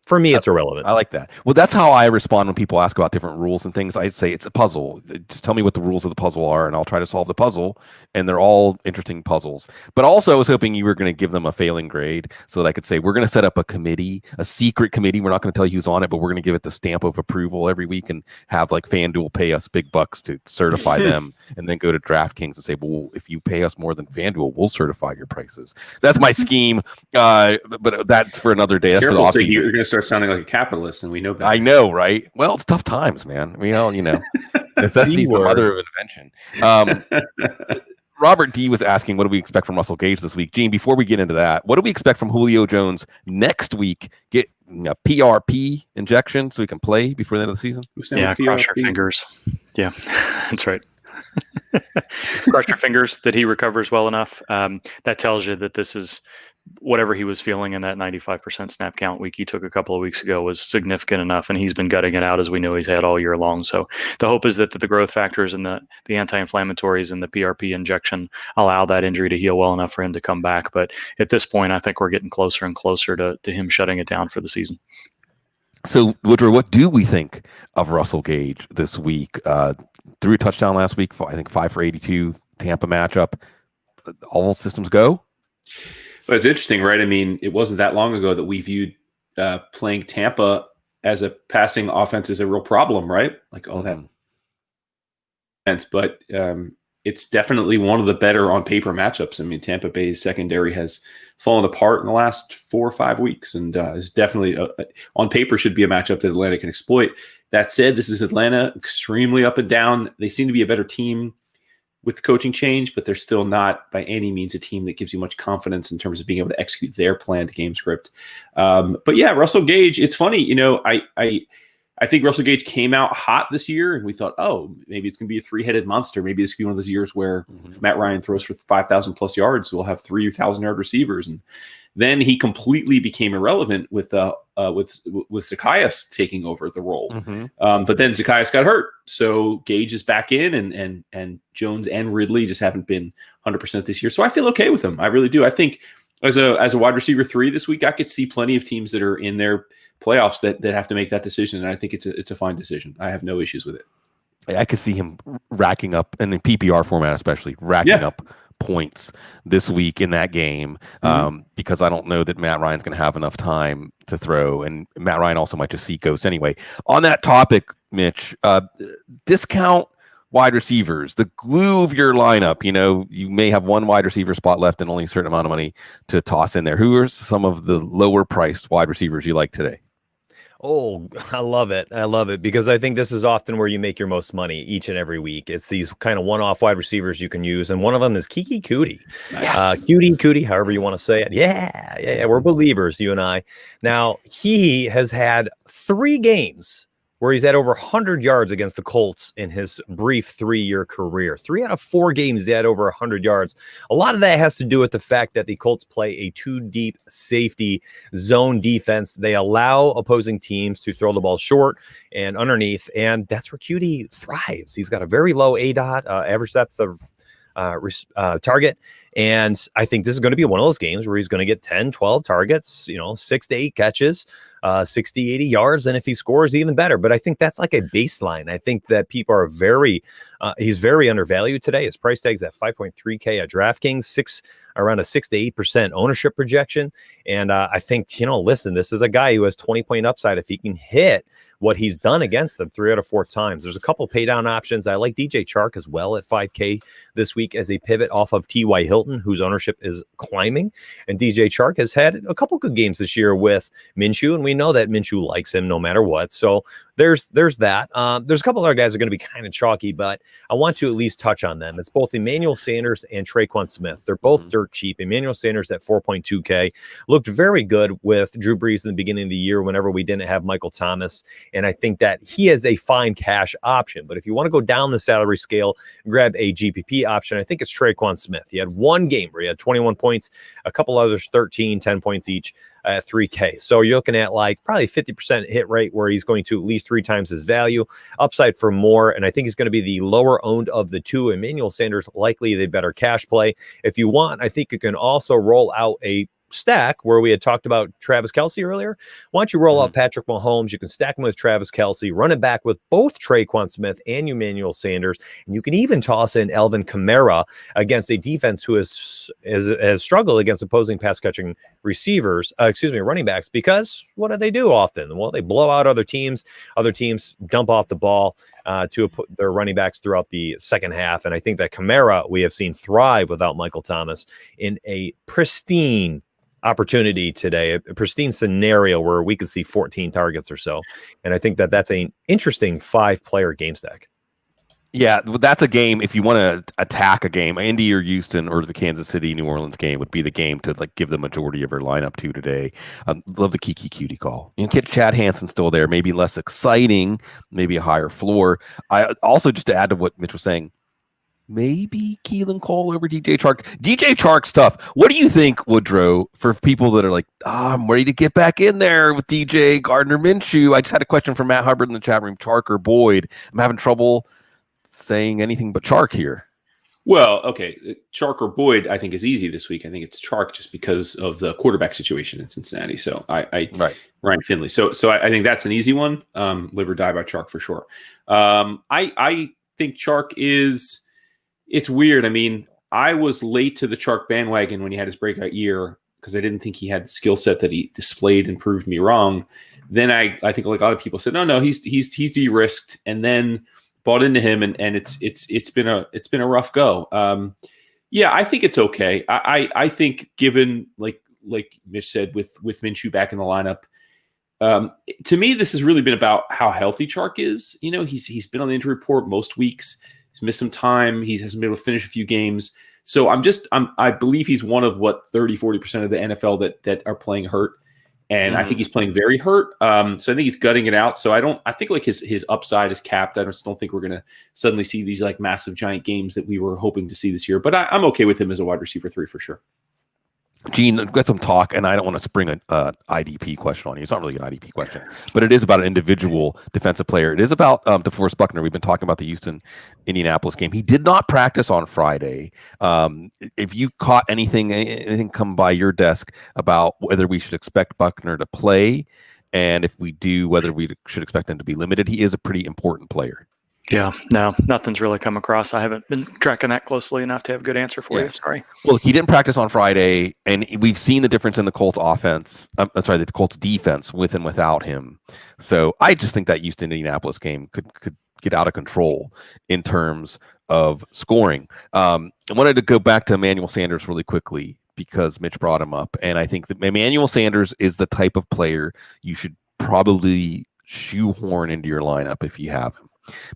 For me, it's irrelevant. I like that. Well, that's how I respond when people ask about different rules and things. I say it's a puzzle. Just tell me what the rules of the puzzle are, and I'll try to solve the puzzle. And they're all interesting puzzles. But also, I was hoping you were going to give them a failing grade so that I could say, we're going to set up a committee, a secret committee. We're not going to tell you who's on it, but we're going to give it the stamp of approval every week and have like FanDuel pay us big bucks to certify them and then go to DraftKings and say, well, if you pay us more than FanDuel, we'll certify your prices. That's my scheme. But that's for another day. That's Careful, for the off-season. You're going to start sounding like a capitalist, and we know better. I know, right? Well, it's tough times, man. Necessity is the mother of invention. Robert D was asking, what do we expect from Russell Gage this week? Gene, before we get into that, what do we expect from Julio Jones next week? Get a PRP injection so he can play before the end of the season? Yeah, cross your fingers. Yeah, that's right. Cross your fingers that he recovers well enough. That tells you that this is whatever he was feeling in that 95% snap count week he took a couple of weeks ago was significant enough, and he's been gutting it out as we know he's had all year long. So the hope is that the growth factors and the anti-inflammatories and the PRP injection allow that injury to heal well enough for him to come back. But at this point, I think we're getting closer and closer to him shutting it down for the season. So, Woodrow, what do we think of Russell Gage this week? Threw a touchdown last week. I think 5 for 82. Tampa matchup. All systems go. Well, it's interesting, right? I mean, it wasn't that long ago that we viewed playing Tampa as a passing offense is a real problem, right? Like all that. But it's definitely one of the better on paper matchups. I mean, Tampa Bay's secondary has fallen apart in the last 4 or 5 weeks, and is definitely on paper should be a matchup that Atlanta can exploit. That said, this is Atlanta, extremely up and down. They seem to be a better team with the coaching change, but they're still not by any means a team that gives you much confidence in terms of being able to execute their planned game script. But yeah, Russell Gage, it's funny, I think Russell Gage came out hot this year, and we thought, oh, maybe it's going to be a 3-headed monster. Maybe this could be one of those years where if Matt Ryan throws for 5,000 plus yards, we'll have 3,000-yard receivers. And then he completely became irrelevant with Zacchaeus taking over the role. But then Zacchaeus got hurt, so Gage is back in, and Jones and Ridley just haven't been 100% this year. So I feel okay with him. I really do. I think as a wide receiver 3 this week, I could see plenty of teams that are in their playoffs that have to make that decision, and I think it's a fine decision. I have no issues with it. I could see him racking up, and in PPR format especially, racking up points this week in that game, because I don't know that Matt Ryan's going to have enough time to throw, and Matt Ryan also might just see ghosts anyway. On that topic, Mitch, discount wide receivers, the glue of your lineup. You may have one wide receiver spot left and only a certain amount of money to toss in there. Who are some of the lower priced wide receivers you like today? Oh, I love it. I love it because I think this is often where you make your most money each and every week. It's these kind of one-off wide receivers you can use, and one of them is Kiki Cootie. Nice. Cootie, however you want to say it. Yeah, we're believers, you and I. Now, he has had 3 games where he's had over 100 yards against the Colts in his brief 3-year career. 3 out of 4 games he had over 100 yards. A lot of that has to do with the fact that the Colts play a 2-deep safety zone defense. They allow opposing teams to throw the ball short and underneath, and that's where Cutie thrives. He's got a very low ADOT, average depth of target. And I think this is going to be one of those games where he's going to get 10, 12 targets, 6 to 8 catches, 60, 80 yards. And if he scores, even better. But I think that's like a baseline. I think that people are he's very undervalued today. His price tag's at 5.3K at DraftKings, around a 6 to 8% ownership projection. And I think, listen, this is a guy who has 20-point upside if he can hit what he's done against them 3 out of 4 times. There's a couple pay down options. I like DJ Chark as well at 5K this week as a pivot off of T.Y. Hilton, whose ownership is climbing. And DJ Chark has had a couple good games this year with Minshew, and we know that Minshew likes him no matter what. So there's that. There's a couple other guys that are going to be kind of chalky, but I want to at least touch on them. It's both Emmanuel Sanders and Traequan Smith. They're both dirt cheap. Emmanuel Sanders at 4.2K looked very good with Drew Brees in the beginning of the year whenever we didn't have Michael Thomas. And I think that he is a fine cash option. But if you want to go down the salary scale, grab a GPP option, I think it's Traequan Smith. He had 1 game where he had 21 points, a couple others 13, 10 points each at 3K. So you're looking at like probably 50% hit rate where he's going to at least 3 times his value, upside for more. And I think he's going to be the lower owned of the 2. Emmanuel Sanders, likely the better cash play. If you want, I think you can also roll out a stack where we had talked about Travis Kelce earlier. Why don't you roll out Patrick Mahomes? You can stack him with Travis Kelce, run it back with both Traequan Smith and Emmanuel Sanders, and you can even toss in Alvin Kamara against a defense who has struggled against opposing pass catching running backs, because what do they do often? Well, they blow out other teams. Other teams dump off the ball to their running backs throughout the second half. And I think that Kamara we have seen thrive without Michael Thomas in a pristine opportunity today, a pristine scenario where we could see 14 targets or so. And I think that that's an interesting 5-player game stack. Yeah, that's a game. If you want to attack a game, Indy or Houston or the Kansas City, New Orleans game would be the game to give the majority of your lineup to today. Love the Kiki Cutie call. You can get Chad Hansen still there, maybe less exciting, maybe a higher floor. I also, just to add to what Mitch was saying, maybe Keelan Cole over DJ Chark. DJ Chark stuff. What do you think, Woodrow, for people that are like, I'm ready to get back in there with DJ Gardner Minshew? I just had a question from Matt Hubbard in the chat room. Chark or Boyd? I'm having trouble saying anything but Chark here. Well, okay, Chark or Boyd, I think is easy this week. I think it's Chark just because of the quarterback situation in Cincinnati. So Right. Ryan Finley. So I think that's an easy one. Live or die by Chark for sure. I think Chark is. It's weird. I mean, I was late to the Chark bandwagon when he had his breakout year because I didn't think he had the skill set that he displayed and proved me wrong. Then I think like a lot of people said, no, he's de-risked, and then bought into him, and it's been a rough go. Yeah, I think it's okay. I think given like Mitch said with Minshew back in the lineup, to me this has really been about how healthy Chark is. You know, he's been on the injury report most weeks. He's missed some time. He hasn't been able to finish a few games. So I believe he's one of 30-40% of the NFL that are playing hurt. And I think he's playing very hurt. So I think he's gutting it out. So I think like his upside is capped. I just don't think we're going to suddenly see these like massive giant games that we were hoping to see this year. But I'm okay with him as a wide receiver 3 for sure. Gene, got some talk, and I don't want to spring an IDP question on you. It's not really an IDP question, but it is about an individual defensive player. It is about DeForest Buckner. We've been talking about the Houston-Indianapolis game. He did not practice on Friday. If you caught anything come by your desk about whether we should expect Buckner to play, and if we do, whether we should expect him to be limited, he is a pretty important player. Yeah, no, nothing's really come across. I haven't been tracking that closely enough to have a good answer for you. Sorry. Well, he didn't practice on Friday, and we've seen the difference in the Colts offense. The Colts defense with and without him. So I just think that Houston-Indianapolis game could get out of control in terms of scoring. I wanted to go back to Emmanuel Sanders really quickly because Mitch brought him up, and I think that Emmanuel Sanders is the type of player you should probably shoehorn into your lineup if you have him.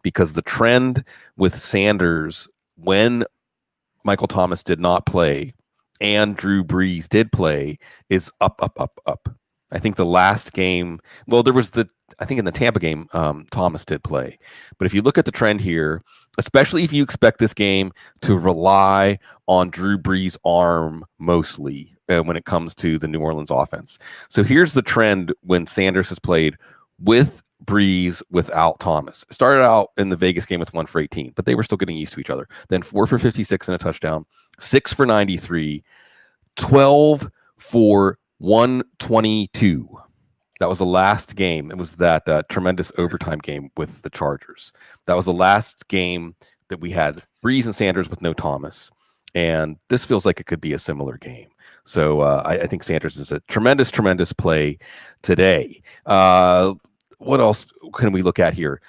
Because the trend with Sanders, when Michael Thomas did not play and Drew Brees did play, is up. I think the last game, well, there was I think in the Tampa game, Thomas did play. But if you look at the trend here, especially if you expect this game to rely on Drew Brees' arm mostly when it comes to the New Orleans offense. So here's the trend when Sanders has played with Breeze without Thomas. Started out in the Vegas game with 1 for 18, but they were still getting used to each other. Then 4 for 56 and a touchdown, 6 for 93, 12 for 122. That was the last game. It was that tremendous overtime game with the Chargers. That was the last game that we had Breeze and Sanders with no Thomas. And this feels like it could be a similar game. So I think Sanders is a tremendous play today. What else can we look at here?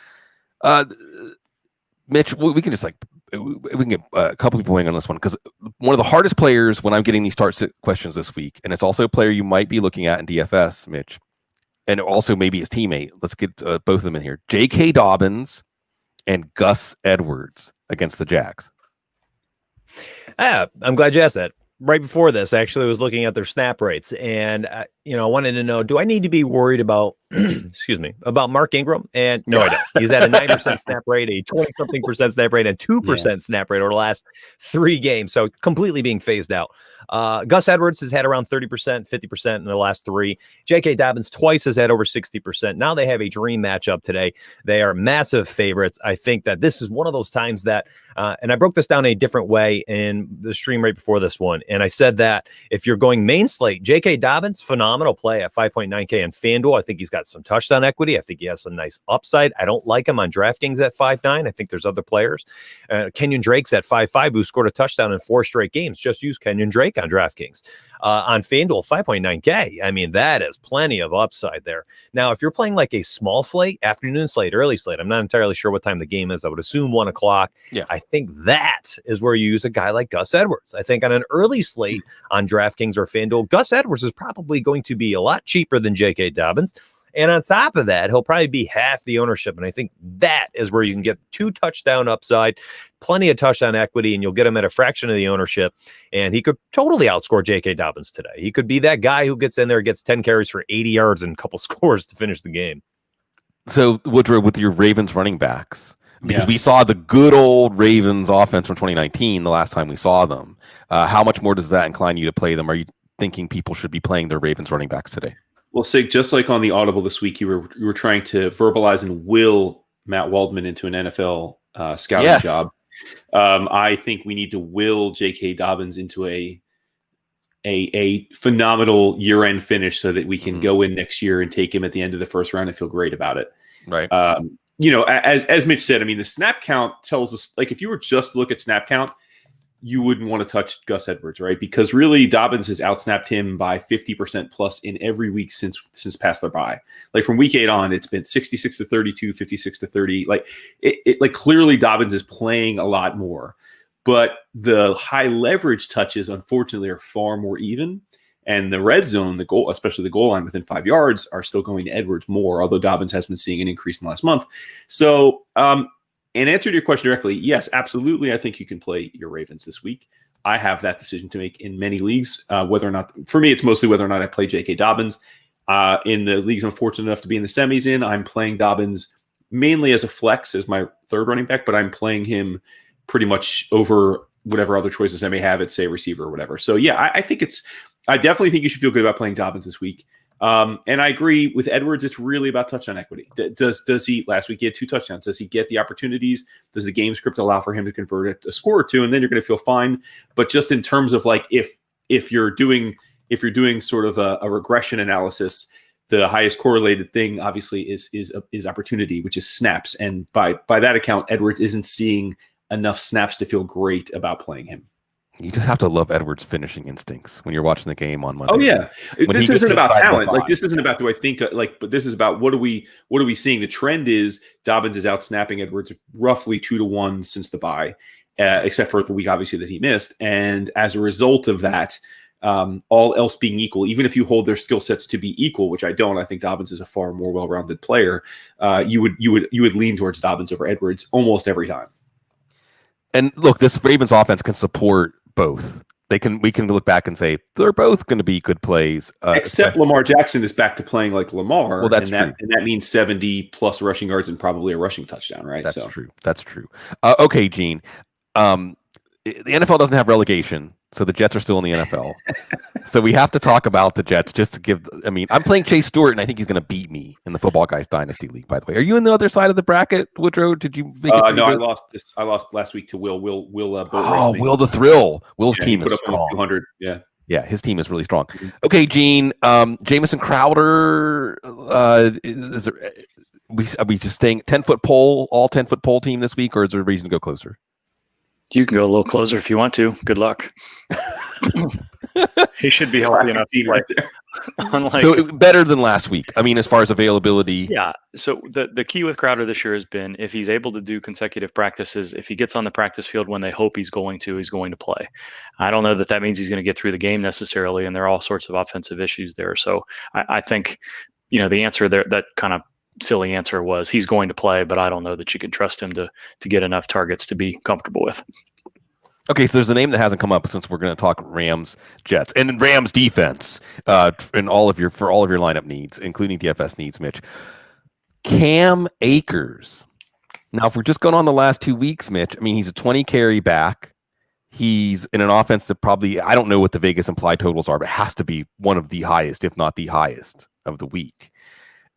Mitch, we can just we can get a couple people weighing on this one because one of the hardest players when I'm getting these start questions this week, and it's also a player you might be looking at in DFS, Mitch, and also maybe his teammate. Let's get both of them in here. J.K. Dobbins and Gus Edwards against the Jags. I'm glad you asked that. Right before this, actually, I was looking at their snap rates, and I wanted to know: do I need to be worried about, about Mark Ingram? And no, I don't. He's at a 9% snap rate, a 20-something% snap rate, and 2% snap rate over the last 3 games. So completely being phased out. Gus Edwards has had around 30%, 50% in the last 3. J.K. Dobbins twice has had over 60%. Now they have a dream matchup today. They are massive favorites. I think that this is one of those times that, and I broke this down a different way in the stream right before this one. And I said that if you're going main slate, J.K. Dobbins, phenomenal play at 5.9K on FanDuel. I think he's got some touchdown equity. I think he has some nice upside. I don't like him on DraftKings at 5.9. I think there's other players. Kenyon Drake's at 5.5 who scored a touchdown in 4 straight games. Just use Kenyon Drake on DraftKings. On FanDuel, 5.9K. I mean, that is plenty of upside there. Now, if you're playing like a small slate, afternoon slate, early slate, I'm not entirely sure what time the game is. I would assume 1 o'clock. Yeah. I think that is where you use a guy like Gus Edwards. I think on an early slate on DraftKings or FanDuel, Gus Edwards is probably going to be a lot cheaper than J.K. Dobbins. And on top of that, he'll probably be half the ownership. And I think that is where you can get 2 touchdown upside, plenty of touchdown equity, and you'll get him at a fraction of the ownership. And he could totally outscore J.K. Dobbins today. He could be that guy who gets in there, gets 10 carries for 80 yards and a couple scores to finish the game. So, Woodrow, with your Ravens running backs, because we saw the good old Ravens offense from 2019 the last time we saw them, how much more does that incline you to play them? Are you thinking people should be playing their Ravens running backs today? Well, Sig, just like on the Audible this week, you were trying to verbalize and will Matt Waldman into an NFL scouting job. I think we need to will J.K. Dobbins into a phenomenal year-end finish so that we can go in next year and take him at the end of the first round and feel great about it. Right. As Mitch said, I mean, the snap count tells us, like, if you were just to look at snap count, you wouldn't want to touch Gus Edwards, right? Because really Dobbins has outsnapped him by 50% plus in every week since past their bye. Like from week 8 on, it's been 66-32, 56-30. Like clearly Dobbins is playing a lot more, but the high leverage touches, unfortunately, are far more even. And the red zone, the goal, especially the goal line within 5 yards, are still going to Edwards more, although Dobbins has been seeing an increase in the last month. So, in answer to your question directly, yes, absolutely. I think you can play your Ravens this week. I have that decision to make in many leagues. Whether or not, for me, it's mostly whether or not I play J.K. Dobbins. In the leagues I'm fortunate enough to be in the semis in, I'm playing Dobbins mainly as a flex, as my third running back, but I'm playing him pretty much over whatever other choices I may have at, say, receiver or whatever. So, yeah, I definitely think you should feel good about playing Dobbins this week. And I agree with Edwards. It's really about touchdown equity. Does he, last week he had 2 touchdowns. Does he get the opportunities? Does the game script allow for him to convert a score or 2? And then you're going to feel fine. But just in terms of like, if you're doing sort of a regression analysis, the highest correlated thing obviously is opportunity, which is snaps. And by that account, Edwards isn't seeing enough snaps to feel great about playing him. You just have to love Edwards' finishing instincts when you're watching the game on Monday. Oh yeah, this isn't about talent. Like this isn't about do I think but this is about what are we seeing? The trend is Dobbins is out snapping Edwards roughly 2-1 since the bye, except for the week obviously that he missed. And as a result of that, all else being equal, even if you hold their skill sets to be equal, which I don't, I think Dobbins is a far more well-rounded player. You would lean towards Dobbins over Edwards almost every time. And look, this Ravens offense can support both. We can look back and say they're both going to be good plays. Except Lamar Jackson is back to playing like Lamar. Well, that's true. And that means 70 plus rushing yards and probably a rushing touchdown, right? That's true. That's true. Okay, Gene. The NFL doesn't have relegation, so the Jets are still in the NFL. So we have to talk about the Jets just to give. I mean, I'm playing Chase Stewart, and I think he's going to beat me in the Football Guys Dynasty League. By the way, are you in the other side of the bracket, Woodrow? Did you make it? No, I lost this. I lost last week to Will. Will Will the Thrill. Will's team is strong. 200. Yeah, his team is really strong. Okay, Gene. Jamison Crowder. Is there? Are we just staying 10-foot pole, all 10-foot pole team this week, or is there a reason to go closer? You can go a little closer if you want to. Good luck. He should be healthy enough. Right there. So better than last week. I mean, as far as availability. Yeah. So the key with Crowder this year has been if he's able to do consecutive practices, if he gets on the practice field when they hope he's going to play. I don't know that means he's going to get through the game necessarily, and there are all sorts of offensive issues there. So I think, the answer there, that kind of silly answer was he's going to play, but I don't know that you can trust him to get enough targets to be comfortable with. Okay, so there's a name that hasn't come up since we're going to talk Rams, Jets, and Rams defense for all of your lineup needs, including DFS needs, Mitch. Cam Akers. Now, if we're just going on the last 2 weeks, Mitch, I mean, he's a 20 carry back. He's in an offense that probably, I don't know what the Vegas implied totals are, but it has to be one of the highest, if not the highest of the week.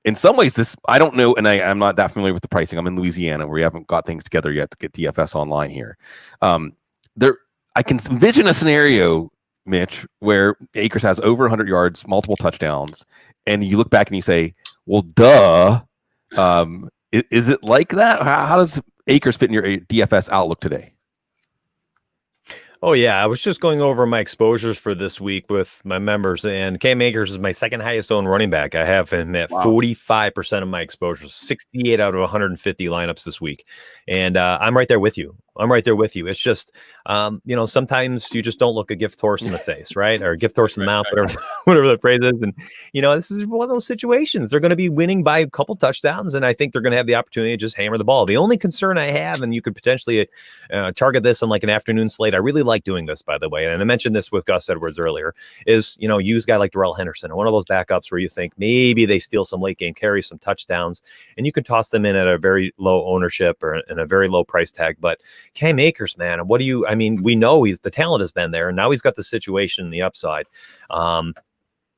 In some ways, I don't know, and I'm not that familiar with the pricing. I'm in Louisiana where we haven't got things together yet to get DFS online here. I can envision a scenario, Mitch, where Akers has over 100 yards, multiple touchdowns, and you look back and you say, well, duh. Is it like that? How does Akers fit in your DFS outlook today? Oh, yeah. I was just going over my exposures for this week with my members, and Cam Akers is my second highest owned running back. I have him at 45% of my exposures, 68 out of 150 lineups this week. And I'm right there with you. It's just, sometimes you just don't look a gift horse in the face, right? Or a gift horse in the mouth, whatever the phrase is. And, this is one of those situations. They're going to be winning by a couple touchdowns, and I think they're going to have the opportunity to just hammer the ball. The only concern I have, and you could potentially target this on like an afternoon slate. I really like doing this, by the way. And I mentioned this with Gus Edwards earlier, is, use a guy like Darrell Henderson, or one of those backups where you think maybe they steal some late game carries, some touchdowns, and you can toss them in at a very low ownership or in a very low price tag. But Cam Akers, man, we know the talent has been there, and now he's got the situation and the upside.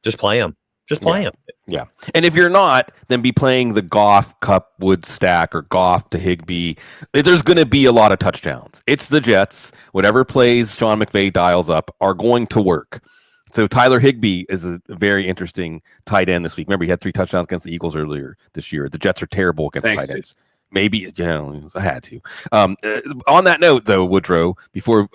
Just play him. Just play him. Yeah. And if you're not, then be playing the Goff Cup Wood stack or Goff to Higbee. There's going to be a lot of touchdowns. It's the Jets. Whatever plays Sean McVay dials up are going to work. So Tyler Higbee is a very interesting tight end this week. Remember, he had 3 touchdowns against the Eagles earlier this year. The Jets are terrible against tight ends. Maybe, I had to. On that note, though, Woodrow, before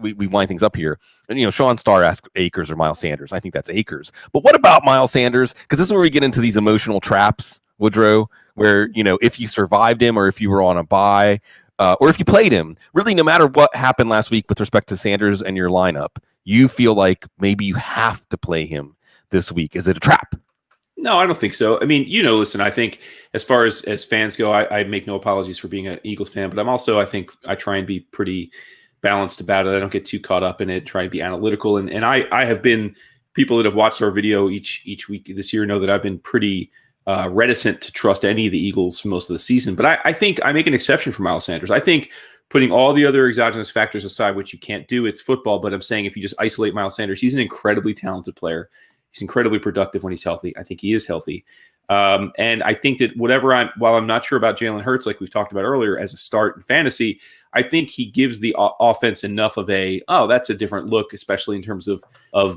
we wind things up here, and Sean Starr asked Akers or Miles Sanders. I think that's Akers. But what about Miles Sanders? Because this is where we get into these emotional traps, Woodrow, where if you survived him or if you were on a bye or if you played him, really, no matter what happened last week with respect to Sanders and your lineup, you feel like maybe you have to play him this week. Is it a trap? No, I don't think so. I mean, listen, I think as far as fans go, I make no apologies for being an Eagles fan, but I think I try and be pretty balanced about it. I don't get too caught up in it, try and be analytical. And I have been, people that have watched our video each week this year know that I've been pretty reticent to trust any of the Eagles for most of the season. But I think I make an exception for Miles Sanders. I think putting all the other exogenous factors aside, which you can't do, it's football. But I'm saying if you just isolate Miles Sanders, he's an incredibly talented player. He's incredibly productive when he's healthy. I think he is healthy. And I think that while I'm not sure about Jalen Hurts, like we've talked about earlier, as a start in fantasy, I think he gives the offense enough of that's a different look, especially in terms of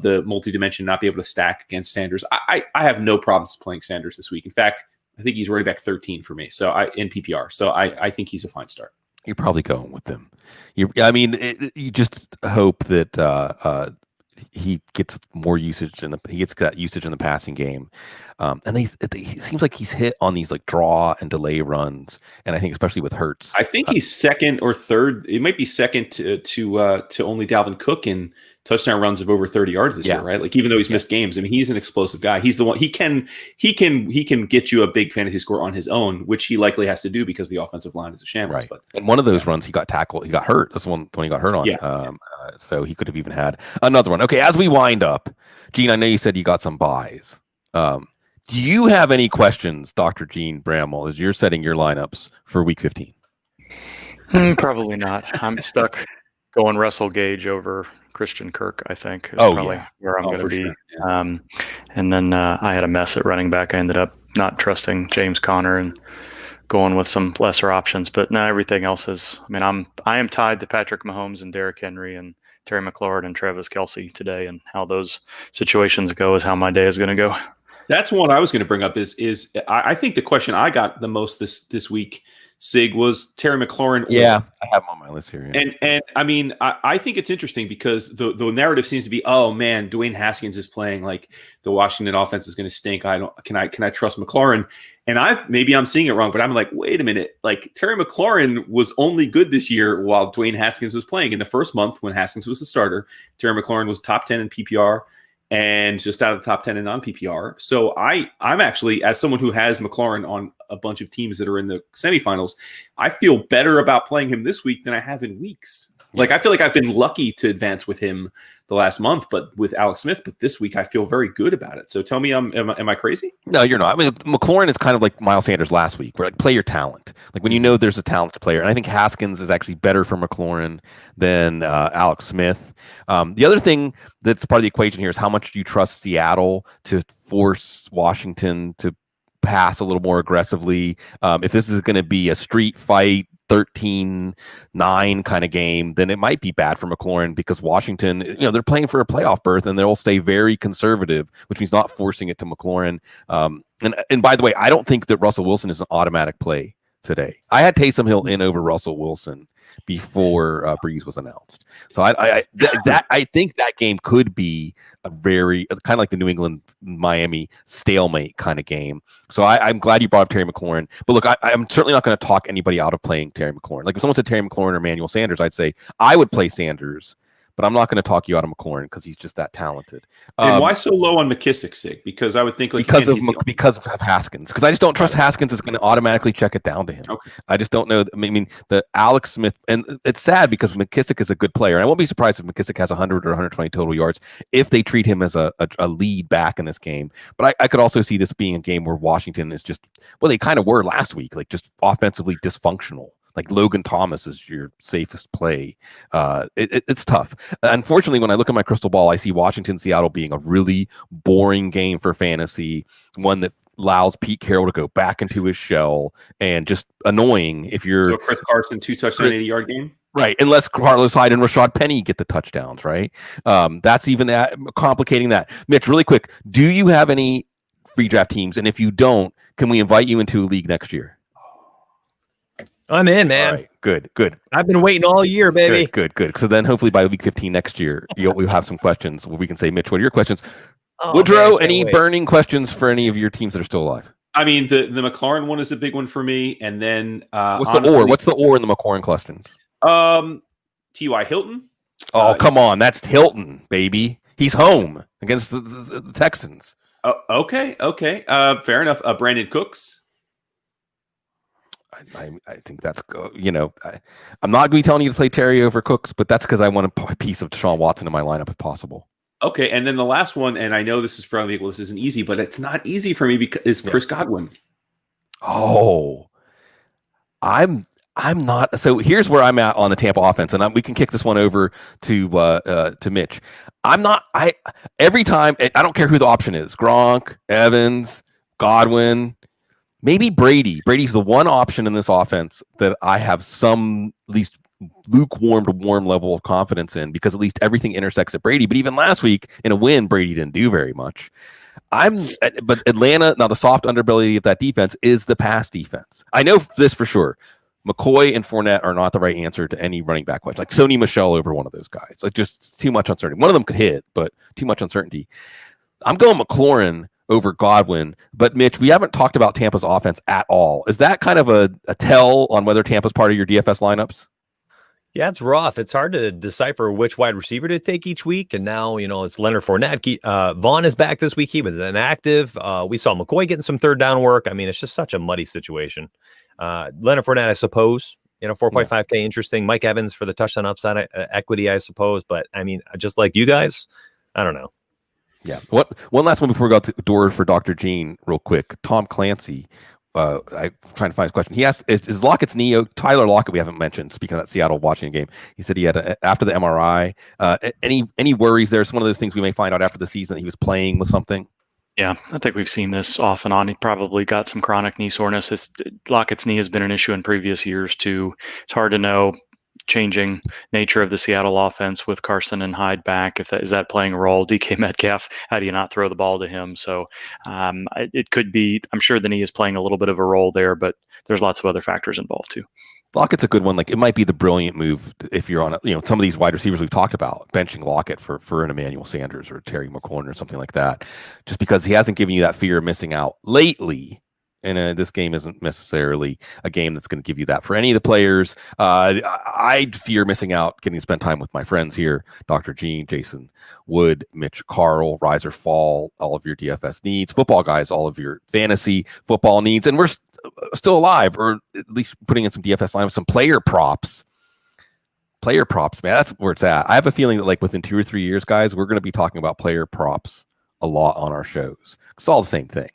the multi-dimension, not be able to stack against Sanders. I have no problems playing Sanders this week. In fact, I think he's running back 13 for me. So in PPR. So I think he's a fine start. You're probably going with them. You just hope that he gets more usage he gets that usage in the passing game, and it seems like he's hit on these like draw and delay runs, and I think especially with Hurts, I think he's second or third. It might be second to only Dalvin Cook in touchdown runs of over 30 yards this year, right? Like even though he's missed games, I mean he's an explosive guy. He's the one he can get you a big fantasy score on his own, which he likely has to do because the offensive line is a shambles. Right. But and one of those runs he got tackled, he got hurt. That's the one when he got hurt on. So he could have even had another one. Okay, as we wind up, Gene, I know you said you got some buys. Do you have any questions, Dr. Jene Bramel, as you're setting your lineups for Week 15? Probably not. I'm stuck going Russell Gage over Christian Kirk, I think, is probably where I'm going to be. Sure. Yeah. And then I had a mess at running back. I ended up not trusting James Conner and going with some lesser options. But no, everything else is. I mean, I am tied to Patrick Mahomes and Derrick Henry and Terry McLaurin and Travis Kelce today, and how those situations go is how my day is going to go. That's one I was going to bring up. Is I think the question I got the most this week, Sig, was Terry McLaurin. Yeah, I have him on my list here. Yeah. And I mean, I think it's interesting because the narrative seems to be, oh man, Dwayne Haskins is playing, like the Washington offense is going to stink. Can I trust McLaurin? And maybe I'm seeing it wrong, but I'm like, wait a minute. Like Terry McLaurin was only good this year while Dwayne Haskins was playing. In the first month when Haskins was the starter, Terry McLaurin was top 10 in PPR and just out of the top 10 in non-PPR. So I'm actually, as someone who has McLaurin on a bunch of teams that are in the semifinals, I feel better about playing him this week than I have in weeks. Like, I feel like I've been lucky to advance with him the last month, but with Alex Smith. But this week, I feel very good about it. So tell me, am I crazy? No, you're not. I mean, McLaurin is kind of like Miles Sanders last week, where like play your talent. Like when you know there's a talented player, and I think Haskins is actually better for McLaurin than Alex Smith. The other thing that's part of the equation here is how much do you trust Seattle to force Washington to pass a little more aggressively. If this is going to be a street fight, 13-9 kind of game, then it might be bad for McLaurin because Washington, they're playing for a playoff berth and they'll stay very conservative, which means not forcing it to McLaurin. And by the way, I don't think that Russell Wilson is an automatic play today. I had Taysom Hill in over Russell Wilson before Breeze was announced. So I think that game could be a very kind of like the New England Miami stalemate kind of game. So I'm glad you brought up Terry McLaurin. But look, I'm certainly not going to talk anybody out of playing Terry McLaurin. Like if someone said Terry McLaurin or Emmanuel Sanders, I'd say I would play Sanders. But I'm not going to talk you out of McLaurin because he's just that talented. And why so low on McKissick, Sig? Because I would think because of Haskins. Because I just don't trust Haskins is going to automatically check it down to him. Okay. I just don't know. I mean, the Alex Smith, and it's sad because McKissick is a good player. And I won't be surprised if McKissick has 100 or 120 total yards if they treat him as a lead back in this game. But I could also see this being a game where Washington is just, well, they kind of were last week, like just offensively dysfunctional. Like Logan Thomas is your safest play. It's tough. Unfortunately, when I look at my crystal ball, I see Washington, Seattle being a really boring game for fantasy, one that allows Pete Carroll to go back into his shell and just annoying if you're So Chris Carson 2 touchdown 80-yard game. Right, unless Carlos Hyde and Rashad Penny get the touchdowns, right? That's even that complicating that. Mitch, really quick, do you have any free draft teams? And if you don't, can we invite you into a league next year? I'm in, man. All right, good. I've been waiting all year, baby. Good. So then hopefully by week 15 next year, we'll have some questions where we can say, Mitch, what are your questions? Woodrow, any burning questions for any of your teams that are still alive? I mean, the McLaurin one is a big one for me. And then What's the or in the McLaurin questions? T.Y. Hilton. Come on. That's Hilton, baby. He's home against the Texans. Okay. Fair enough. Brandon Cooks. I think that's, I'm not going to be telling you to play Terry over Cooks, but that's because I want a piece of Deshaun Watson in my lineup if possible. Okay. And then the last one, and I know this is probably, this isn't easy, but it's not easy for me because is Chris Godwin. Oh, I'm not. So here's where I'm at on the Tampa offense, and we can kick this one over to Mitch. Every time, I don't care who the option is, Gronk, Evans, Godwin, maybe Brady. Brady's the one option in this offense that I have some at least lukewarm to warm level of confidence in, because at least everything intersects at Brady. But even last week in a win, Brady didn't do very much. But Atlanta, now the soft underbelly of that defense is the pass defense. I know this for sure. McCoy and Fournette are not the right answer to any running back question. Like Sony Michelle over one of those guys. Like just too much uncertainty. One of them could hit, but too much uncertainty. I'm going McLaurin over Godwin. But Mitch, we haven't talked about Tampa's offense at all. Is that kind of a tell on whether Tampa's part of your DFS lineups? Yeah, it's rough. It's hard to decipher which wide receiver to take each week. And now, it's Leonard Fournette. Vaughn is back this week. He was inactive. We saw McCoy getting some third down work. I mean, it's just such a muddy situation. Leonard Fournette, I suppose, 4.5K, interesting. Mike Evans for the touchdown upside equity, I suppose. But I mean, just like you guys, I don't know. Yeah. One last one before we go to the door for Dr. Gene real quick. Tom Clancy. I'm trying to find his question. He asked, is Lockett's knee? Tyler Lockett, we haven't mentioned, speaking of that Seattle Washington game. He said he had, after the MRI, any worries there? It's one of those things we may find out after the season that he was playing with something. Yeah, I think we've seen this off and on. He probably got some chronic knee soreness. Lockett's knee has been an issue in previous years, too. It's hard to know. Changing nature of the Seattle offense with Carson and Hyde back, is that playing a role? DK Metcalf, how do you not throw the ball to him? So it could be. I'm sure the knee is playing a little bit of a role there, but there's lots of other factors involved too. Lockett's a good one. Like it might be the brilliant move if you're on some of these wide receivers we've talked about, benching Lockett for an Emmanuel Sanders or Terry McLaurin or something like that, just because he hasn't given you that fear of missing out lately. And this game isn't necessarily a game that's going to give you that for any of the players. I'd fear missing out getting to spend time with my friends here, Dr. Gene, Jason Wood, Mitch Carl, rise or fall, all of your DFS needs, football guys, all of your fantasy football needs. And we're still alive, or at least putting in some DFS lineups, some player props. Player props, man, that's where it's at. I have a feeling that like within 2 or 3 years, guys, we're going to be talking about player props a lot on our shows. It's all the same thing.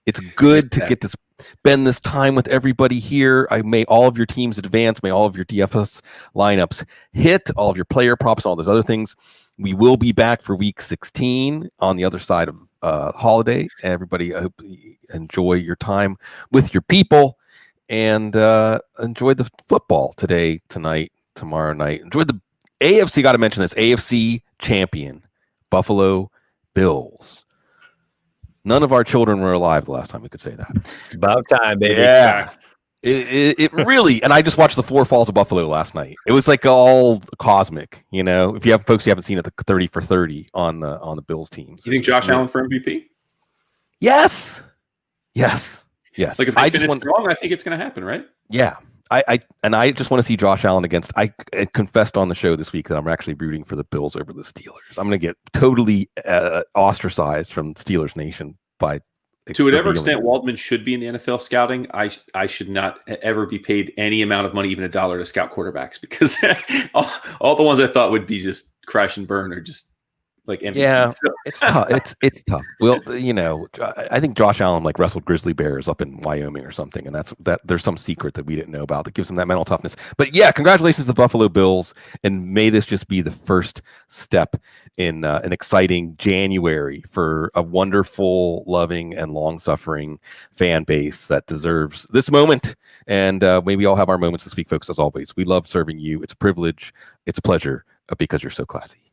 It's good to get to spend this time with everybody here. May all of your teams advance. May all of your DFS lineups hit, all of your player props, and all those other things. We will be back for week 16 on the other side of holiday. Everybody, I hope you enjoy your time with your people and enjoy the football today, tonight, tomorrow night. Enjoy the AFC. Got to mention this AFC champion, Buffalo Bills. None of our children were alive the last time we could say that. About time, baby. Yeah. It really, and I just watched the Four Falls of Buffalo last night. It was like all cosmic, If you have folks who haven't seen it, the 30 for 30 on the Bills team. You think Josh Allen for MVP? Yes. Like if they finish strong, I think it's going to happen, right? Yeah. I just want to see Josh Allen against. I confessed on the show this week that I'm actually rooting for the Bills over the Steelers. I'm going to get totally ostracized from Steelers Nation by. To whatever extent Waldman should be in the NFL scouting, I should not ever be paid any amount of money, even $1, to scout quarterbacks, because all the ones I thought would be just crash and burn are just MVP. Yeah, So- it's tough. It's tough. Well, I think Josh Allen like wrestled grizzly bears up in Wyoming or something, and that there's some secret that we didn't know about that gives him that mental toughness. But yeah, congratulations to the Buffalo Bills, and may this just be the first step in an exciting January for a wonderful, loving, and long-suffering fan base that deserves this moment. And may we all have our moments this week, folks. As always, we love serving you. It's a privilege. It's a pleasure because you're so classy.